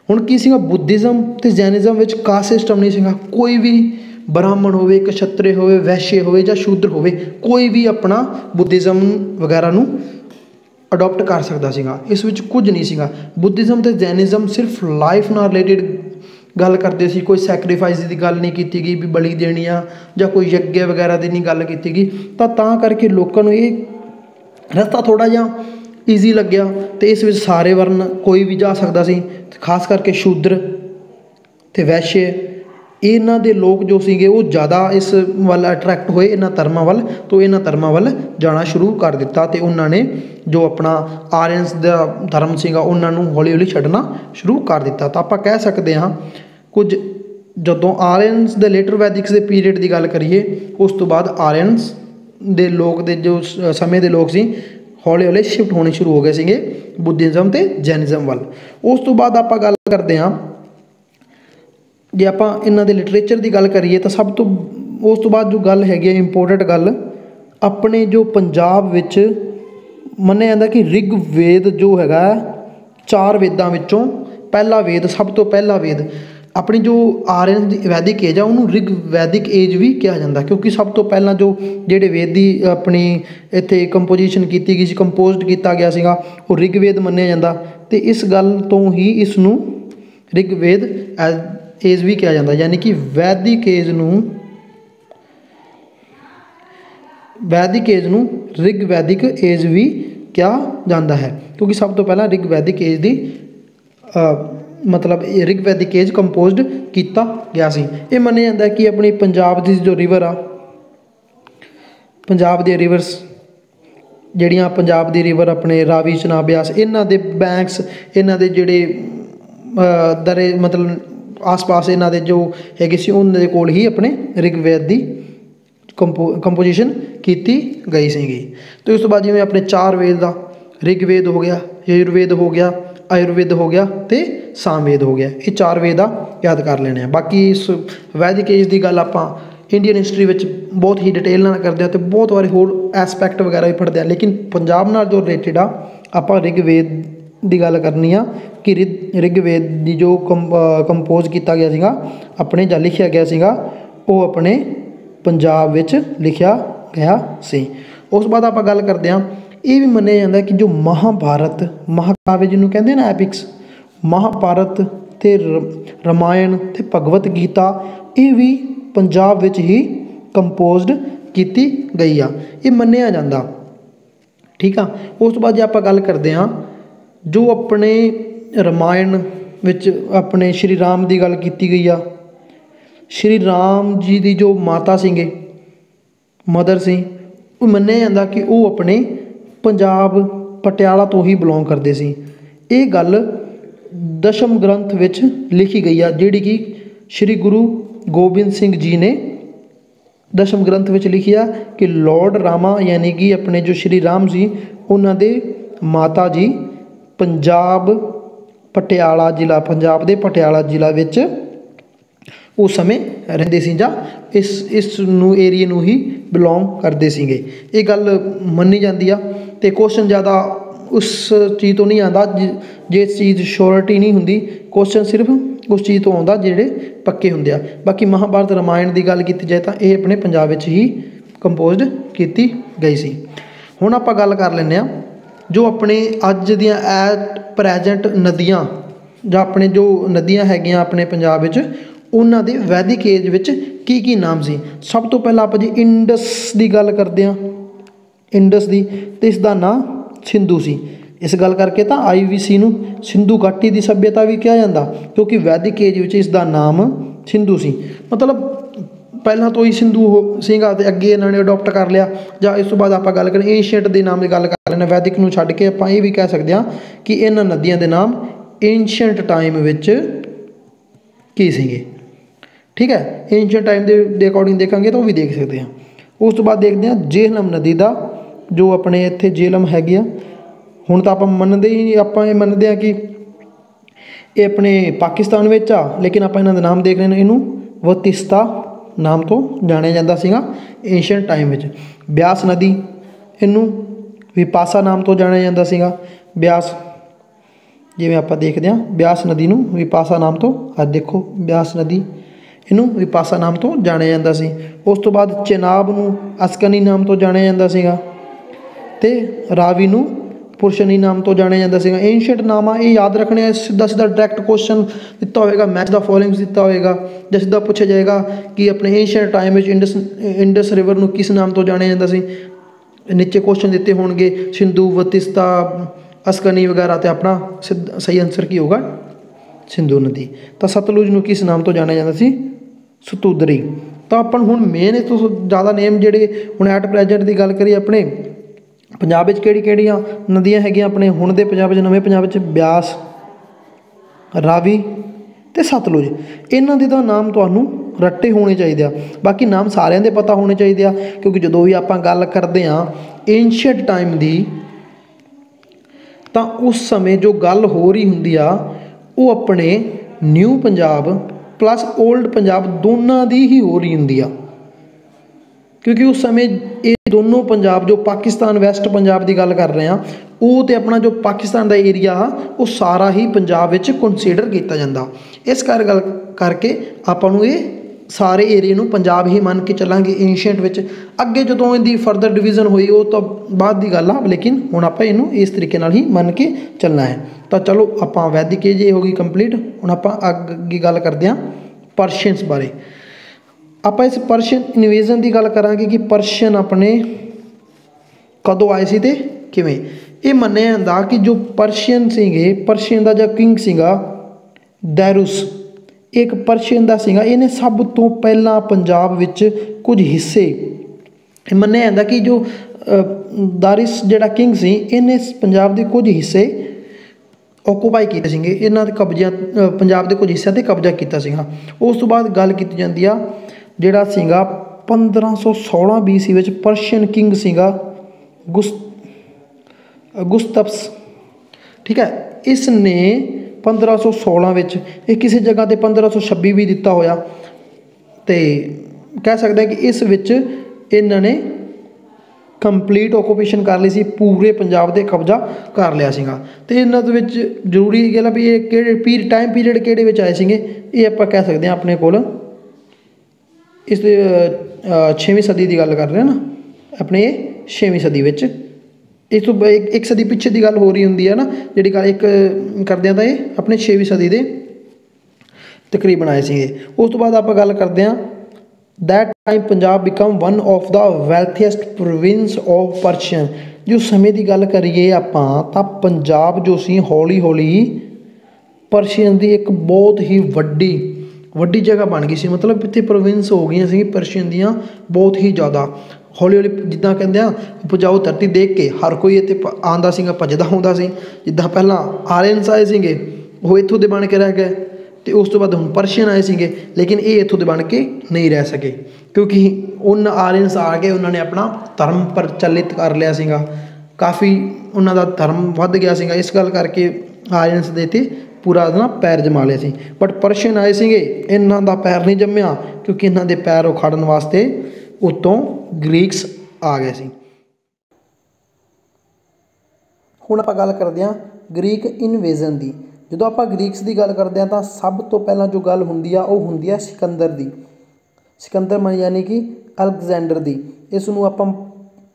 S1: ਹੁਣ ਕੀ ਸੀਗਾ, ਬੁੱਧਿਜ਼ਮ ਅਤੇ ਜੈਨਿਜ਼ਮ ਵਿੱਚ ਕਾਸਟ ਸਿਸਟਮ ਨਹੀਂ ਸੀਗਾ। ਕੋਈ ਵੀ ਬ੍ਰਾਹਮਣ ਹੋਵੇ, ਕਸ਼ਤਰੀ ਹੋਵੇ, ਵੈਸ਼ਯ ਹੋਵੇ ਜਾਂ ਸ਼ੂਦਰ ਹੋਵੇ, ਕੋਈ ਵੀ ਆਪਣਾ ਬੁੱਧਿਜ਼ਮ ਵਗੈਰਾ ਨੂੰ ਅਡੋਪਟ ਕਰ ਸਕਦਾ ਸੀਗਾ। ਇਸ ਵਿੱਚ ਕੁਝ ਨਹੀਂ ਸੀਗਾ। ਬੁੱਧਿਜ਼ਮ ਅਤੇ ਜੈਨਿਜ਼ਮ ਸਿਰਫ ਲਾਈਫ ਨਾਲ ਰਿਲੇਟਿਡ ਗੱਲ ਕਰਦੇ ਸੀ, ਕੋਈ ਸੈਕਰੀਫਾਈਸ ਦੀ ਗੱਲ ਨਹੀਂ ਕੀਤੀ ਗਈ ਵੀ ਬਲੀ ਦੇਣੀ ਆ ਜਾਂ ਕੋਈ ਯੱਗ ਵਗੈਰਾ ਦੀ ਨਹੀਂ ਗੱਲ ਕੀਤੀ ਗਈ। ਤਾਂ ਕਰਕੇ ਲੋਕਾਂ ਨੂੰ ਇਹ ਰਸਤਾ ਥੋੜ੍ਹਾ ਜਿਹਾ ਈਜ਼ੀ ਲੱਗਿਆ ਅਤੇ ਇਸ ਵਿੱਚ ਸਾਰੇ ਵਰਨ ਕੋਈ ਵੀ ਜਾ ਸਕਦਾ ਸੀ, ਖਾਸ ਕਰਕੇ ਸ਼ੂਦਰ ਅਤੇ ਵੈਸ਼ਯ ਇਹਨਾਂ ਦੇ ਲੋਕ ਜੋ ਸੀਗੇ ਉਹ ਜ਼ਿਆਦਾ ਇਸ ਵੱਲ ਅਟਰੈਕਟ ਹੋਏ ਇਹਨਾਂ ਧਰਮਾਂ ਵੱਲ, ਤੋਂ ਇਹਨਾਂ ਧਰਮਾਂ ਵੱਲ ਜਾਣਾ ਸ਼ੁਰੂ ਕਰ ਦਿੱਤਾ ਅਤੇ ਉਹਨਾਂ ਨੇ ਜੋ ਆਪਣਾ ਆਰੀਅਨਸ ਦਾ ਧਰਮ ਸੀਗਾ ਉਹਨਾਂ ਨੂੰ ਹੌਲੀ ਹੌਲੀ ਛੱਡਣਾ ਸ਼ੁਰੂ ਕਰ ਦਿੱਤਾ। ਤਾਂ ਆਪਾਂ ਕਹਿ ਸਕਦੇ ਹਾਂ ਕੁਝ ਜਦੋਂ ਆਰੀਅਨਸ ਦੇ ਲੇਟਰ ਵੈਦਿਕਸ ਦੇ ਪੀਰੀਅਡ ਦੀ ਗੱਲ ਕਰੀਏ, ਉਸ ਤੋਂ ਬਾਅਦ ਆਰੀਅਨਸ ਦੇ ਲੋਕ ਦੇ ਜੋ ਸਮੇਂ ਦੇ ਲੋਕ ਸੀ ਹੌਲੀ ਹੌਲੀ ਸ਼ਿਫਟ ਹੋਣੇ ਸ਼ੁਰੂ ਹੋ ਗਏ ਸੀਗੇ ਬੁੱਧਿਜ਼ਮ ਅਤੇ ਜੈਨਿਜ਼ਮ ਵੱਲ। ਉਸ ਤੋਂ ਬਾਅਦ ਆਪਾਂ ਗੱਲ ਕਰਦੇ ਹਾਂ, ਜੇ ਆਪਾਂ ਇਹਨਾਂ ਦੇ ਲਿਟਰੇਚਰ ਦੀ ਗੱਲ ਕਰੀਏ ਤਾਂ ਸਭ ਤੋਂ ਉਸ ਤੋਂ ਬਾਅਦ ਜੋ ਗੱਲ ਹੈਗੀ ਹੈ ਇੰਪੋਰਟੈਂਟ ਗੱਲ, ਆਪਣੇ ਜੋ ਪੰਜਾਬ ਵਿੱਚ ਮੰਨਿਆ ਜਾਂਦਾ ਕਿ ਰਿਗਵੇਦ ਜੋ ਹੈਗਾ 4 ਵੇਦਾਂ ਵਿੱਚੋਂ ਪਹਿਲਾ ਵੇਦ, ਸਭ ਤੋਂ ਪਹਿਲਾ ਵੇਦ ਆਪਣੀ ਜੋ ਆਰੀਅਨ ਦੀ ਵੈਦਿਕ ਏਜ ਆ ਉਹਨੂੰ ਰਿਗ ਵੈਦਿਕ ਏਜ ਵੀ ਕਿਹਾ ਜਾਂਦਾ, ਕਿਉਂਕਿ ਸਭ ਤੋਂ ਪਹਿਲਾਂ ਜੋ ਜਿਹੜੇ ਵੇਦ ਦੀ ਆਪਣੀ ਇੱਥੇ ਕੰਪੋਜੀਸ਼ਨ ਕੀਤੀ ਗਈ ਸੀ, ਕੰਪੋਜ਼ਡ ਕੀਤਾ ਗਿਆ ਸੀਗਾ, ਉਹ ਰਿਗਵੇਦ ਮੰਨਿਆ ਜਾਂਦਾ। ਅਤੇ ਇਸ ਗੱਲ ਤੋਂ ਹੀ ਇਸ ਨੂੰ ਰਿਗਵੇਦ ਏਜ ਵੀ ਕਿਹਾ ਜਾਂਦਾ, ਯਾਨੀ ਕਿ ਵੈਦਿਕ ਏਜ ਨੂੰ ਰਿਗ ਵੈਦਿਕ ਏਜ ਵੀ ਕਿਹਾ ਜਾਂਦਾ ਹੈ, ਕਿਉਂਕਿ ਸਭ ਤੋਂ ਪਹਿਲਾਂ ਰਿਗ ਵੈਦਿਕ ਏਜ ਦੀ ਮਤਲਬ ਰਿਗ ਵੈਦਿਕ ਏਜ ਕੰਪੋਜ਼ਡ ਕੀਤਾ ਗਿਆ ਸੀ। ਇਹ ਮੰਨਿਆ ਜਾਂਦਾ ਕਿ ਆਪਣੀ ਪੰਜਾਬ ਦੀ ਜੋ ਰਿਵਰ ਆ, ਪੰਜਾਬ ਦੇ ਰਿਵਰਸ ਜਿਹੜੀਆਂ ਪੰਜਾਬ ਦੀ ਰਿਵਰ ਆਪਣੇ ਰਾਵੀ, ਚਨਾਬ, ਬਿਆਸ, ਇਹਨਾਂ ਦੇ ਬੈਂਕਸ, ਇਹਨਾਂ ਦੇ ਜਿਹੜੇ ਦਰੇ ਮਤਲਬ ਆਸ-ਪਾਸ ਇਹਨਾਂ ਦੇ ਜੋ ਹੈਗੇ ਸੀ ਉਹਨਾਂ ਦੇ ਕੋਲ ਹੀ ਆਪਣੇ ਰਿਗਵੇਦ ਦੀ ਕੰਪੋਜੀਸ਼ਨ ਕੀਤੀ ਗਈ ਸੀਗੀ। ਅਤੇ ਉਸ ਤੋਂ ਬਾਅਦ ਜਿਵੇਂ ਆਪਣੇ 4 ਵੇਦ ਦਾ ਰਿਗਵੇਦ ਹੋ ਗਿਆ, ਯਜੁਰਵੇਦ ਹੋ ਗਿਆ, ਆਯੁਰਵੇਦ ਹੋ ਗਿਆ ਅਤੇ सामवेद हो गया। ये 4 वेद आ याद कर लेने। बाकी इस वैदिक एज की गल आप इंडियन हिस्टरी में बहुत ही डिटेल नाल करते हैं तो बहुत बारी होर एस्पैक्ट वगैरह भी पढ़ते हैं, लेकिन पंजाब नाल जो रिलेटिड आ आप ऋग्वेद की गल करनी आ कि ऋग्वेद की जो कंपोज किया गया सीगा अपने ਜਾਂ लिखिया गया सीगा वो अपने पंजाब विच लिखिया गया सी। उस बाद आप गल करते हैं ये भी मन्निया जाता है कि जो महाभारत महाकाव्य जिन्होंने कहते हैं ना एपिक्स, महाभारत ते रामायण ते भगवत गीता ये भी पंजाब विच ही कंपोज्ड की गई आ, ये मन्निया जाता। ठीक है। उस बाद जो आप गल करते हैं जो अपने रामायण विच अपने श्री राम की गल की गई आ, श्री राम जी की जो माता सीगे मदर सी वो मन्निया जाता कि वो अपने पंजाब पटियाला तो ही बिलोंग करते सी। ये गल दशम ग्रंथ विच लिखी गई आ जिहड़ी कि श्री गुरु गोबिंद सिंह जी ने दशम ग्रंथ विच लिखिया कि लॉर्ड रामा यानी कि अपने जो श्री राम जी उन्हां दे माता जी पंजाब पटियाला जिला पंजाब दे पटियाला जिला विच उस समय रहिंदे सी जां इस एरिए नूं ही बिलोंग करते सीगे। ये गल मन्नी जाती आ ते क्वेश्चन ज़्यादा उस चीज़ तो नहीं आता जिस चीज़ श्योरिटी नहीं हुंदी, क्वेश्चन सिर्फ उस चीज़ तो आता जिहड़े पक्के हुंदे आ। बाकी महाभारत रामायण की गल की जाए तो ये अपने पंजाब विच ही कंपोज्ड की गई सी। हुण आपां गल कर लैंदे आ जो अपने अज दियां एट प्रैजेंट नदियां जां अपने जो नदियां हैगियां अपने पंजाब विच उन्हां दे वैदिक एज विच की नाम सी। सब तो पहला आप जी इंडस की गल करते हैं, इंडस की तो इसका नाम सिंधु सी। इस गल करके तो IVC नूं सिंधु घाटी की सभ्यता भी कहा जाता क्योंकि वैदिक एज विच इसका नाम सिंधु सी। मतलब पहला तो ही सिंधु सीगा ते अगे इन्होंने अडोप्ट कर लिया जां इस तो बाद आप गल करें एंशियंट के नाम की गल कर लेना वैदिक नूं छड्ड के आप ये भी कह सकते हैं कि इन्हां नदियों के नाम एंशियंट टाइम विच की सीगे। ठीक है। एंशियंट टाइम के अकॉर्डिंग देखेंगे तो वो भी देख सकते हैं। उस तो बाद देखते हैं जेहलम नदी का जो अपने इत्थे जेहलम हैगी आ हुण तो आप मनते ही आप मनते हैं कि ये अपने पाकिस्तान विच आ, लेकिन आप इन्हां दे नाम देख रहे हैं इनू वतिस्ता नाम तो जानिया जाता सीगा एंशियंट टाइम विच। ब्यास नदी इनू विपासा नाम तो जानिया जाता सीगा। ब्यास जिवें आप देखते हैं ब्यास नदी नू विपासा नाम तो अज देखो ब्यास नदी इनू विपासा नाम तो जानिया जाता सी। उस तो बाद चेनाब नू अस्कनी नाम तो जानिया जाता सीगा ते रावी नू पुरशनी नाम तो जानिया जाता सीगा। एंशियंट नाम आ ये याद रखने सीधा सीधा डायरैक्ट क्वेश्चन दिता होएगा मैच द फॉलोइंग दिता होएगा जां सीधा पूछा जाएगा कि अपने एंशियंट टाइम में इंडस रिवर नू किस नाम तो जानिया जाता सी। नीचे क्वेश्चन दिते होणगे सिंधु वतिस्ता अस्कनी वगैरह तो अपना सही आंसर की होगा सिंधु नदी। तो सतलुज नू किस नाम तो जानिया जाता सी सतुदरी। तो अपन हुण मेन इस तो ज़्यादा नेम जिहड़े हुण एट प्रैजेंट की गल करिए अपने पंजाब विच किहड़ियां नदियां हैगियां अपने हुण दे पंजाब विच नवें पंजाब विच ब्यास रावी ते सतलुज। इन्हां दे तां नाम तुहानूं रट्टे होने चाहिए। बाकी नाम सारिਆਂ ਦੇ पता होने चाहिए क्योंकि जो भी आप गल करते हैं एंशियंट टाइम की तो उस समय जो गल हो रही होंदी आ वो अपने new Punjab plus old Punjab दोनों की ही हो रही होंदी आ क्योंकि उस समय ये दोनों पंजाब जो पाकिस्तान वैस्ट पंजाब की गल कर रहे हैं वो तो अपना जो पाकिस्तान का एरिया वो सारा ही पंजाब विच कंसीडर किया जाता। इस कर गल करके आपां नूं ये सारे एरिए नूं पंजाब ही मान के चलांगे एंशियंट विच। अगे जो इनकी फर्दर डिवीजन हुई वो तो बाद की गल आ लेकिन हुण आपां इहनूं इस तरीके नाल ही मान के चलना है। तो चलो आपां वैदिक एज हो गई कंप्लीट। हुण आपां अगे गल करते हैं परशियंस बारे। आप इस परशियन इन्वेजन की गल करांगे कि परशियन अपने कदों आए सी ते किवें। ये मन्निया जाता कि जो परशियन सीगे परशियन का जो किंग सीगा दैरुस एक परशियन का सीगा इन्हें सब तो पहला पंजाब विच कुछ हिस्से मन्निया जाता कि जो दारिस जिहड़ा किंग सी इन्हें पंजाब के कुछ हिस्से ऑकूपाई किए सीगे इन्हां दे कब्जियां पंजाब के कुछ हिस्सों पर कब्जा किया सीगा। उस तो बाद गल की जाती आ जिहड़ा सीगा 1516 BC विच परशियन किंग सीगा गुस्तफ्स। ठीक है। इसने 1516 ਵਿੱਚ, ਇਹ ਕਿਸੇ ਜਗ੍ਹਾ 'ਤੇ 1526 ਵੀ ਦਿੱਤਾ ਹੋਇਆ। ਤੇ ਕਹਿ ਸਕਦੇ ਕਿ ਇਸ ਵਿੱਚ ਇਹਨਾਂ ਨੇ ਕੰਪਲੀਟ ਓਕੂਪੇਸ਼ਨ ਕਰ ਲਈ ਸੀ, ਪੂਰੇ ਪੰਜਾਬ 'ਤੇ ਕਬਜ਼ਾ ਕਰ ਲਿਆ ਸੀਗਾ। ਅਤੇ ਇਹਨਾਂ ਦੇ ਵਿੱਚ ਜ਼ਰੂਰੀ ਗੱਲ ਵੀ ਇਹ ਕਿਹੜੇ ਟਾਈਮ ਪੀਰੀਅਡ ਕਿਹੜੇ ਵਿੱਚ ਆਏ ਸੀਗੇ, ਇਹ ਆਪਾਂ ਕਹਿ ਸਕਦੇ ਹਾਂ ਆਪਣੇ ਕੋਲ ਇਸ 6ਵੀਂ ਸਦੀ ਦੀ ਗੱਲ ਕਰ ਰਹੇ ਹਾਂ ਨਾ, ਆਪਣੇ 6ਵੀਂ ਸਦੀ ਵਿੱਚ। ਇਸ ਤੋਂ ਇੱਕ ਸਦੀ ਪਿੱਛੇ ਦੀ ਗੱਲ ਹੋ ਰਹੀ ਹੁੰਦੀ ਹੈ ਨਾ, ਜਿਹੜੀ ਗੱਲ ਇੱਕ ਕਰਦੇ ਹਾਂ ਤਾਂ ਇਹ ਆਪਣੇ 6ਵੀਂ ਸਦੀ ਦੇ ਤਕਰੀਬਨ ਆਏ ਸੀਗੇ। ਉਸ ਤੋਂ ਬਾਅਦ ਆਪਾਂ ਗੱਲ ਕਰਦੇ ਹਾਂ that time Punjab become one of the wealthiest province of Persian। ਜੋ ਸਮੇਂ ਦੀ ਗੱਲ ਕਰੀਏ ਆਪਾਂ ਤਾਂ ਪੰਜਾਬ ਜੋ ਸੀ ਹੌਲੀ ਹੌਲੀ ਪਰਸ਼ੀਅਨ ਦੀ ਇੱਕ ਬਹੁਤ ਹੀ ਵੱਡੀ ਜਗ੍ਹਾ ਬਣ ਗਈ ਸੀ। ਮਤਲਬ ਇੱਥੇ ਪ੍ਰੋਵਿੰਸ ਹੋ ਗਈਆਂ ਸੀ ਪਰਸ਼ੀਅਨ ਦੀਆਂ ਬਹੁਤ ਹੀ ਜ਼ਿਆਦਾ। ਹੌਲੀ ਹੌਲੀ ਜਿੱਦਾਂ ਕਹਿੰਦੇ ਆ ਉਪਜਾਊ ਧਰਤੀ ਦੇਖ ਕੇ ਹਰ ਕੋਈ ਇੱਥੇ ਆਉਂਦਾ ਸੀਗਾ, ਭੱਜਦਾ ਹੁੰਦਾ ਸੀ। ਜਿੱਦਾਂ ਪਹਿਲਾਂ ਆਰੀਅਨਸ ਆਏ ਸੀਗੇ, ਉਹ ਇੱਥੋਂ ਦੇ ਬਣ ਕੇ ਰਹਿ ਗਏ, ਅਤੇ ਉਸ ਤੋਂ ਬਾਅਦ ਹੁਣ ਪਰਸ਼ੀਅਨ ਆਏ ਸੀਗੇ, ਲੇਕਿਨ ਇਹ ਇੱਥੋਂ ਦੇ ਬਣ ਕੇ ਨਹੀਂ ਰਹਿ ਸਕੇ ਕਿਉਂਕਿ ਉਹਨਾਂ ਆਰੀਅਨਸ ਆ ਕੇ ਉਹਨਾਂ ਨੇ ਆਪਣਾ ਧਰਮ ਪ੍ਰਚਲਿਤ ਕਰ ਲਿਆ ਸੀਗਾ, ਕਾਫੀ ਉਹਨਾਂ ਦਾ ਧਰਮ ਵੱਧ ਗਿਆ ਸੀਗਾ। ਇਸ ਗੱਲ ਕਰਕੇ ਆਰੀਅਨਸ ਦੇ 'ਤੇ ਪੂਰਾ ਨਾ ਪੈਰ ਜਮਾ ਲਿਆ ਸੀ। ਬਟ ਪਰਸ਼ੀਅਨ ਆਏ ਸੀਗੇ, ਇਹਨਾਂ ਦਾ ਪੈਰ ਨਹੀਂ ਜੰਮਿਆ ਕਿਉਂਕਿ ਇਹਨਾਂ ਦੇ ਪੈਰ ਉਖਾੜਨ ਵਾਸਤੇ ਉੱਤੋਂ ਗ੍ਰੀਕਸ ਆ ਗਏ ਸੀ। ਹੁਣ ਆਪਾਂ ਗੱਲ ਕਰਦੇ ਹਾਂ ਗ੍ਰੀਕ ਇਨਵੇਜ਼ਨ ਦੀ। ਜਦੋਂ ਆਪਾਂ ਗ੍ਰੀਕਸ ਦੀ ਗੱਲ ਕਰਦੇ ਹਾਂ ਤਾਂ ਸਭ ਤੋਂ ਪਹਿਲਾਂ ਜੋ ਗੱਲ ਹੁੰਦੀ ਆ ਉਹ ਹੁੰਦੀ ਆ ਸਿਕੰਦਰ ਦੀ। ਸਿਕੰਦਰ ਯਾਨੀ ਕਿ ਅਲੈਗਜ਼ੈਂਡਰ ਦੀ। ਇਸ ਨੂੰ ਆਪਾਂ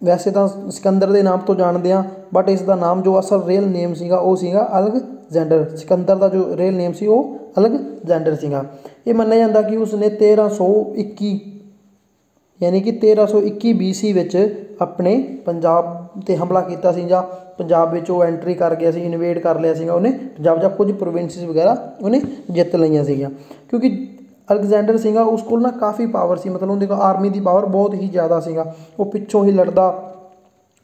S1: ਵੈਸੇ ਤਾਂ ਸਿਕੰਦਰ ਦੇ ਨਾਮ ਤੋਂ ਜਾਣਦੇ ਹਾਂ, ਬਟ ਇਸ ਦਾ ਨਾਮ ਜੋ ਅਸਲ ਰੀਅਲ ਨੇਮ ਸੀਗਾ ਉਹ ਸੀਗਾ ਅਲੈਗਜ਼ੈਂਡਰ। ਸਿਕੰਦਰ ਦਾ ਜੋ ਰੀਅਲ ਨੇਮ ਸੀ ਉਹ ਅਲੈਗਜ਼ੈਂਡਰ ਸੀਗਾ। ਇਹ ਮੰਨਿਆ ਜਾਂਦਾ ਕਿ ਉਸਨੇ 1321 ਯਾਨੀ ਕਿ 1321 BC ਵਿੱਚ ਆਪਣੇ ਪੰਜਾਬ 'ਤੇ ਹਮਲਾ ਕੀਤਾ ਸੀ, ਜਾਂ ਪੰਜਾਬ ਵਿੱਚ ਉਹ ਐਂਟਰੀ ਕਰ ਗਿਆ ਸੀ, ਇਨਵੇਡ ਕਰ ਲਿਆ ਸੀਗਾ ਉਹਨੇ ਪੰਜਾਬ, ਜਾਂ ਕੁਝ ਪ੍ਰੋਵਿੰਸਿਸ ਵਗੈਰਾ ਉਹਨੇ ਜਿੱਤ ਲਈਆਂ ਸੀਗੀਆਂ। ਕਿਉਂਕਿ ਅਲੈਗਜ਼ੈਂਡਰ ਸੀਗਾ ਉਸ ਕੋਲ ਨਾ ਕਾਫੀ ਪਾਵਰ ਸੀ, ਮਤਲਬ ਉਹਦੇ ਕੋਲ ਆਰਮੀ ਦੀ ਪਾਵਰ ਬਹੁਤ ਹੀ ਜ਼ਿਆਦਾ ਸੀਗਾ। ਉਹ ਪਿੱਛੋਂ ਹੀ ਲੜਦਾ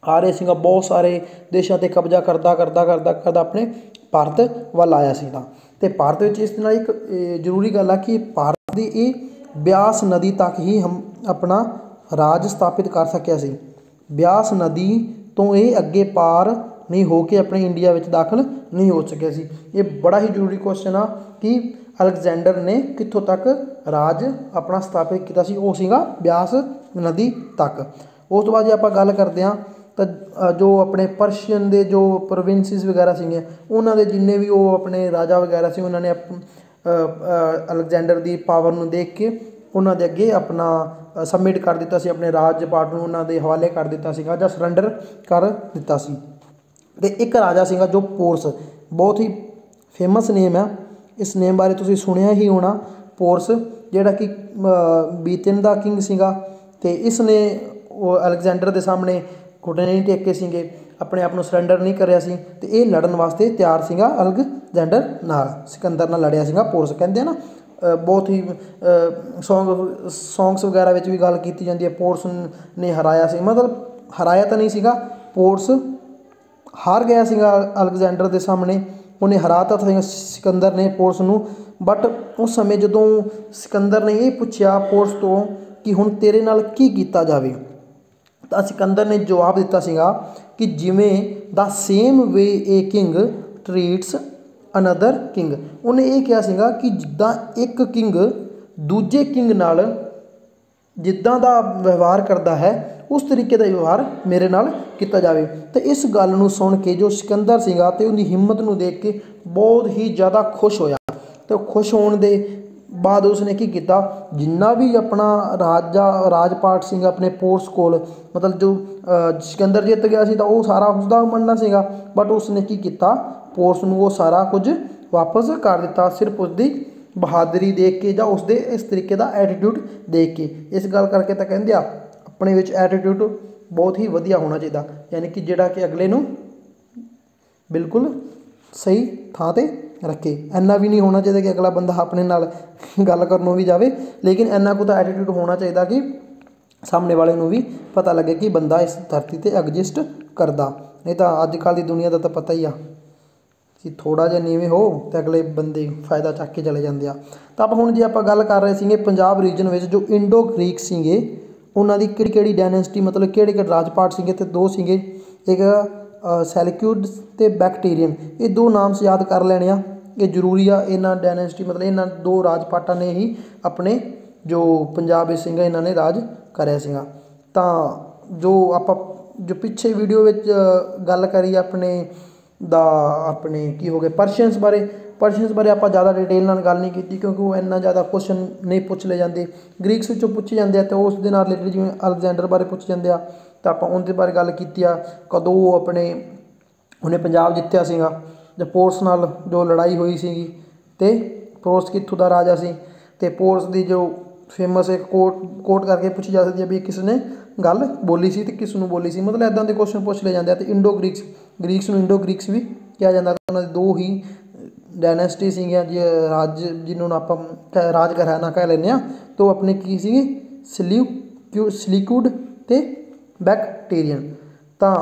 S1: ਆ ਰਿਹਾ ਸੀਗਾ, ਬਹੁਤ ਸਾਰੇ ਦੇਸ਼ਾਂ 'ਤੇ ਕਬਜ਼ਾ ਕਰਦਾ ਆਪਣੇ ਭਾਰਤ ਵੱਲ ਆਇਆ ਸੀਗਾ। ਅਤੇ ਭਾਰਤ ਵਿੱਚ ਇਸ ਨਾਲ ਇੱਕ ਜ਼ਰੂਰੀ ਗੱਲ ਆ ਕਿ ਭਾਰਤ ਦੀ ਇਹ ਬਿਆਸ ਨਦੀ ਤੱਕ ਹੀ ਆਪਣਾ ਰਾਜ ਸਥਾਪਿਤ ਕਰ ਸਕਿਆ ਸੀ। ਬਿਆਸ ਨਦੀ ਤੋਂ ਇਹ ਅੱਗੇ ਪਾਰ ਨਹੀਂ ਹੋ ਕੇ ਆਪਣੇ ਇੰਡੀਆ ਵਿੱਚ ਦਾਖਲ ਨਹੀਂ ਹੋ ਸਕਿਆ ਸੀ। ਇਹ ਬੜਾ ਹੀ ਜ਼ਰੂਰੀ ਕੁਐਸਚਨ ਆ ਕਿ ਅਲੈਗਜ਼ੈਂਡਰ ਨੇ ਕਿੱਥੋਂ ਤੱਕ ਰਾਜ ਆਪਣਾ ਸਥਾਪਿਤ ਕੀਤਾ ਸੀ, ਉਹ ਸੀਗਾ ਬਿਆਸ ਨਦੀ ਤੱਕ। ਉਸ ਤੋਂ ਬਾਅਦ ਜੇ ਆਪਾਂ ਗੱਲ ਕਰਦੇ ਹਾਂ ਤਾਂ ਜੋ ਆਪਣੇ ਪਰਸ਼ੀਅਨ ਦੇ ਜੋ ਪ੍ਰੋਵਿੰਸਿਸ ਵਗੈਰਾ ਸੀਗੀਆਂ, ਉਹਨਾਂ ਦੇ ਜਿੰਨੇ ਵੀ ਉਹ ਆਪਣੇ ਰਾਜਾ ਵਗੈਰਾ ਸੀ, ਉਹਨਾਂ ਨੇ ਅਲੈਗਜ਼ੈਂਡਰ ਦੀ ਪਾਵਰ ਨੂੰ ਦੇਖ ਕੇ ਉਹਨਾਂ ਦੇ ਅੱਗੇ ਆਪਣਾ ਸਬਮਿਟ ਕਰ ਦਿੱਤਾ ਸੀ, ਆਪਣੇ ਰਾਜ ਪਾਟ ਨੂੰ ਉਹਨਾਂ ਦੇ ਹਵਾਲੇ ਕਰ ਦਿੱਤਾ ਸੀਗਾ ਜਾਂ ਸਰੈਂਡਰ ਕਰ ਦਿੱਤਾ ਸੀ। ਅਤੇ ਇੱਕ ਰਾਜਾ ਸੀਗਾ ਜੋ ਪੋਰਸ, ਬਹੁਤ ਹੀ ਫੇਮਸ ਨੇਮ ਆ, ਇਸ ਨੇਮ ਬਾਰੇ ਤੁਸੀਂ ਸੁਣਿਆ ਹੀ ਹੋਣਾ। ਪੋਰਸ ਜਿਹੜਾ ਕਿ ਬੀਤਨ ਦਾ ਕਿੰਗ ਸੀਗਾ, ਅਤੇ ਇਸ ਨੇ ਉਹ ਅਲੈਗਜ਼ੈਂਡਰ ਦੇ ਸਾਹਮਣੇ ਘੁਟਨੇ ਨਹੀਂ ਟੇਕੇ ਸੀਗੇ, ਆਪਣੇ ਆਪ ਨੂੰ ਸਰੈਂਡਰ ਨਹੀਂ ਕਰਿਆ ਸੀ, ਅਤੇ ਇਹ ਲੜਨ ਵਾਸਤੇ ਤਿਆਰ ਸੀਗਾ ਅਲੈਗਜ਼ੈਂਡਰ ਨਾਲ, ਸਿਕੰਦਰ ਨਾਲ ਲੜਿਆ ਸੀਗਾ। ਪੋਰਸ ਕਹਿੰਦੇ ਆ ਨਾ, ਬਹੁਤ ਹੀ ਸੌਂਗਸ ਵਗੈਰਾ ਵਿੱਚ ਵੀ ਗੱਲ ਕੀਤੀ ਜਾਂਦੀ ਹੈ, ਪੋਰਸ ਨੇ ਹਰਾਇਆ ਸੀ। ਮਤਲਬ ਹਰਾਇਆ ਤਾਂ ਨਹੀਂ ਸੀਗਾ, ਪੋਰਸ ਹਾਰ ਗਿਆ ਸੀਗਾ ਅਲੈਗਜ਼ੈਂਡਰ ਦੇ ਸਾਹਮਣੇ, ਉਹਨੇ ਹਰਾਤਾ ਸੀਗਾ ਸਿਕੰਦਰ ਨੇ ਪੋਰਸ ਨੂੰ। ਬਟ ਉਸ ਸਮੇਂ ਜਦੋਂ ਸਿਕੰਦਰ ਨੇ ਇਹ ਪੁੱਛਿਆ ਪੋਰਸ ਤੋਂ ਕਿ ਹੁਣ ਤੇਰੇ ਨਾਲ ਕੀ ਕੀਤਾ ਜਾਵੇ, ਤਾਂ ਸਿਕੰਦਰ ਨੇ ਜਵਾਬ ਦਿੱਤਾ ਸੀਗਾ ਕਿ ਜਿਵੇਂ ਦਾ ਸੇਮ ਵੇ ਏ ਕਿੰਗ ਟਰੀਟਸ ਅਨਦਰ ਕਿੰਗ। ਉਹਨੇ ਇਹ ਕਿਹਾ ਸੀਗਾ ਕਿ ਜਿੱਦਾਂ ਇੱਕ ਕਿੰਗ ਦੂਜੇ ਕਿੰਗ ਨਾਲ ਜਿੱਦਾਂ ਦਾ ਵਿਵਹਾਰ ਕਰਦਾ ਹੈ, ਉਸ ਤਰੀਕੇ ਦਾ ਵਿਵਹਾਰ ਮੇਰੇ ਨਾਲ ਕੀਤਾ ਜਾਵੇ। ਅਤੇ ਇਸ ਗੱਲ ਨੂੰ ਸੁਣ ਕੇ ਜੋ ਸਿਕੰਦਰ ਸੀਗਾ ਅਤੇ ਉਹਦੀ ਹਿੰਮਤ ਨੂੰ ਦੇਖ ਕੇ ਬਹੁਤ ਹੀ ਜ਼ਿਆਦਾ ਖੁਸ਼ ਹੋਇਆ। ਅਤੇ ਖੁਸ਼ ਹੋਣ ਦੇ ਬਾਅਦ ਉਸਨੇ ਕੀ ਕੀਤਾ, ਜਿੰਨਾ ਵੀ ਆਪਣਾ ਰਾਜ ਪਾਟ ਸੀਗਾ ਆਪਣੇ ਪੋਰਸ ਕੋਲ, ਮਤਲਬ ਜੋ ਸਿਕੰਦਰ ਜਿੱਤ ਗਿਆ ਸੀ ਤਾਂ ਉਹ ਸਾਰਾ ਉਸਦਾ ਮੰਨਣਾ ਸੀਗਾ, ਬਟ ਉਸਨੇ ਕੀ ਕੀਤਾ, ਪੋਰਸ ਨੂੰ ਉਹ ਸਾਰਾ ਕੁਝ ਵਾਪਸ ਕਰ ਦਿੱਤਾ, ਸਿਰਫ ਉਸਦੀ ਬਹਾਦਰੀ ਦੇਖ ਕੇ ਜਾਂ ਉਸਦੇ ਇਸ ਤਰੀਕੇ ਦਾ ਐਟੀਟਿਊਡ ਦੇਖ ਕੇ। ਇਸ ਗੱਲ ਕਰਕੇ ਤਾਂ ਕਹਿੰਦੇ ਆ ਆਪਣੇ ਵਿੱਚ ਐਟੀਟਿਊਡ ਬਹੁਤ ਹੀ ਵਧੀਆ ਹੋਣਾ ਚਾਹੀਦਾ, ਯਾਨੀ ਕਿ ਜਿਹੜਾ ਕਿ ਅਗਲੇ ਨੂੰ ਬਿਲਕੁਲ ਸਹੀ ਥਾਂ 'ਤੇ ਰੱਖੇ। ਇੰਨਾ ਵੀ ਨਹੀਂ ਹੋਣਾ ਚਾਹੀਦਾ ਕਿ ਅਗਲਾ ਬੰਦਾ ਆਪਣੇ ਨਾਲ ਗੱਲ ਕਰਨ ਵੀ ਜਾਵੇ, ਲੇਕਿਨ ਇੰਨਾ ਕੁ ਤਾਂ ਐਟੀਟਿਊਡ ਹੋਣਾ ਚਾਹੀਦਾ ਕਿ ਸਾਹਮਣੇ ਵਾਲੇ ਨੂੰ ਵੀ ਪਤਾ ਲੱਗੇ ਕਿ ਬੰਦਾ ਇਸ ਧਰਤੀ 'ਤੇ ਐਗਜ਼ਿਸਟ ਕਰਦਾ। ਨਹੀਂ ਤਾਂ ਅੱਜ ਕੱਲ੍ਹ ਦੀ ਦੁਨੀਆ ਦਾ ਤਾਂ ਪਤਾ ਹੀ ਆ ਕਿ ਥੋੜ੍ਹਾ ਜਿਹਾ ਨੀਵੇਂ ਹੋ ਅਤੇ ਅਗਲੇ ਬੰਦੇ ਫਾਇਦਾ ਚੱਕ ਕੇ ਚਲੇ ਜਾਂਦੇ ਆ। ਤਾਂ ਆਪਾਂ ਹੁਣ ਜੇ ਆਪਾਂ ਗੱਲ ਕਰ ਰਹੇ ਸੀਗੇ ਪੰਜਾਬ ਰੀਜਨ ਵਿੱਚ ਜੋ ਇੰਡੋ ਗ੍ਰੀਕ ਸੀਗੇ, ਉਹਨਾਂ ਦੀ ਕਿਹੜੀ ਡਾਇਨੈਸਟੀ, ਮਤਲਬ ਕਿਹੜੇ ਰਾਜ ਪਾਟ ਸੀਗੇ, ਅਤੇ ਦੋ ਸੀਗੇ, ਇੱਕ ਸੈਲਕਿਊਡਸ ਅਤੇ ਬੈਕਟੀਰੀਅਨ। ਇਹ ਦੋ ਨਾਮ ਯਾਦ ਕਰ ਲੈਣੇ ਆ। ये जरूरी आ। इन्हां डायनेस्टी मतलब इन्हां दो राजपाटां ने ही अपने जो पंजाब विच सीगा इन्हां ने राज करिया सीगा। तां जो आपां जो पिछे वीडियो विच गल करी अपने दा अपने की हो गए परशियंस बारे आपां ज़्यादा डिटेल नाल गल नहीं की क्योंकि वो इन्ना ज़्यादा क्वेश्चन नहीं पुछ ले जाते। ग्रीक्स विचों पुछे जाते हैं तो उस दे नाल रिलेटेड जिवें अलेगजेंडर बारे पुछे जाते हैं तो आपां उनके बारे गल की आ। कदों अपने उन्हें पंजाब जित्तिया सीगा जब पोर्स नाल जो लड़ाई हुई सीगी ते पोर्स कित्थों दा राजा सी ते पोर्स दी जो फेमस एक कोट करके पूछी जा सकती है भी किसने गल बोली सी ते किस नूं बोली सी। मतलब इदां दे क्वेश्चन पुछ ले जाते हैं। तो इंडो ग्रीक्स नूं इंडो ग्रीक्स भी कहा जाता है। उन्होंने दो ही डायनेस्टी सीगियां जी राज जिन्होंने आप राज घराना कह लैंदे आ। तो अपने की सीगे सलीक्यूड ते बैक्टीरियन। तो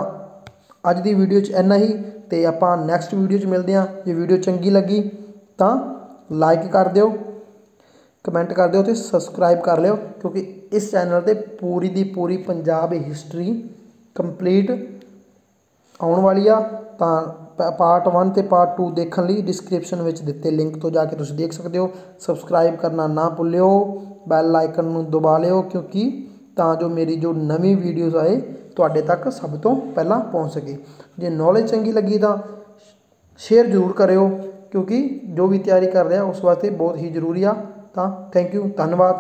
S1: अज की वीडियो इन्ना ही तो आपां नैक्सट वीडियो मिलते हैं। जे वीडियो चंगी लगी तो लाइक कर दिओ, कमेंट कर दिओ तो सबसक्राइब कर लिओ क्योंकि इस चैनल पर पूरी दी पूरी पंजाब हिस्टरी कंप्लीट आने वाली आ। तो पार्ट 1 तो पार्ट 2 देखने लिए डिस्क्रिप्शन में दिते लिंक तो जाके तुम देख सकते हो। सबसक्राइब करना ना भुल्लिओ, बैल आइकन नूं दबा लिओ क्योंकि जो मेरी जो नवी वीडियोज़ आए तुहाडे तक सब तो पहला पहुँच सके। जे नॉलेज चंगी लगी तो शेयर जरूर करियो क्योंकि जो भी तैयारी कर रहा उस वास्ते बहुत ही जरूरी आ। तो थैंक यू, धन्यवाद।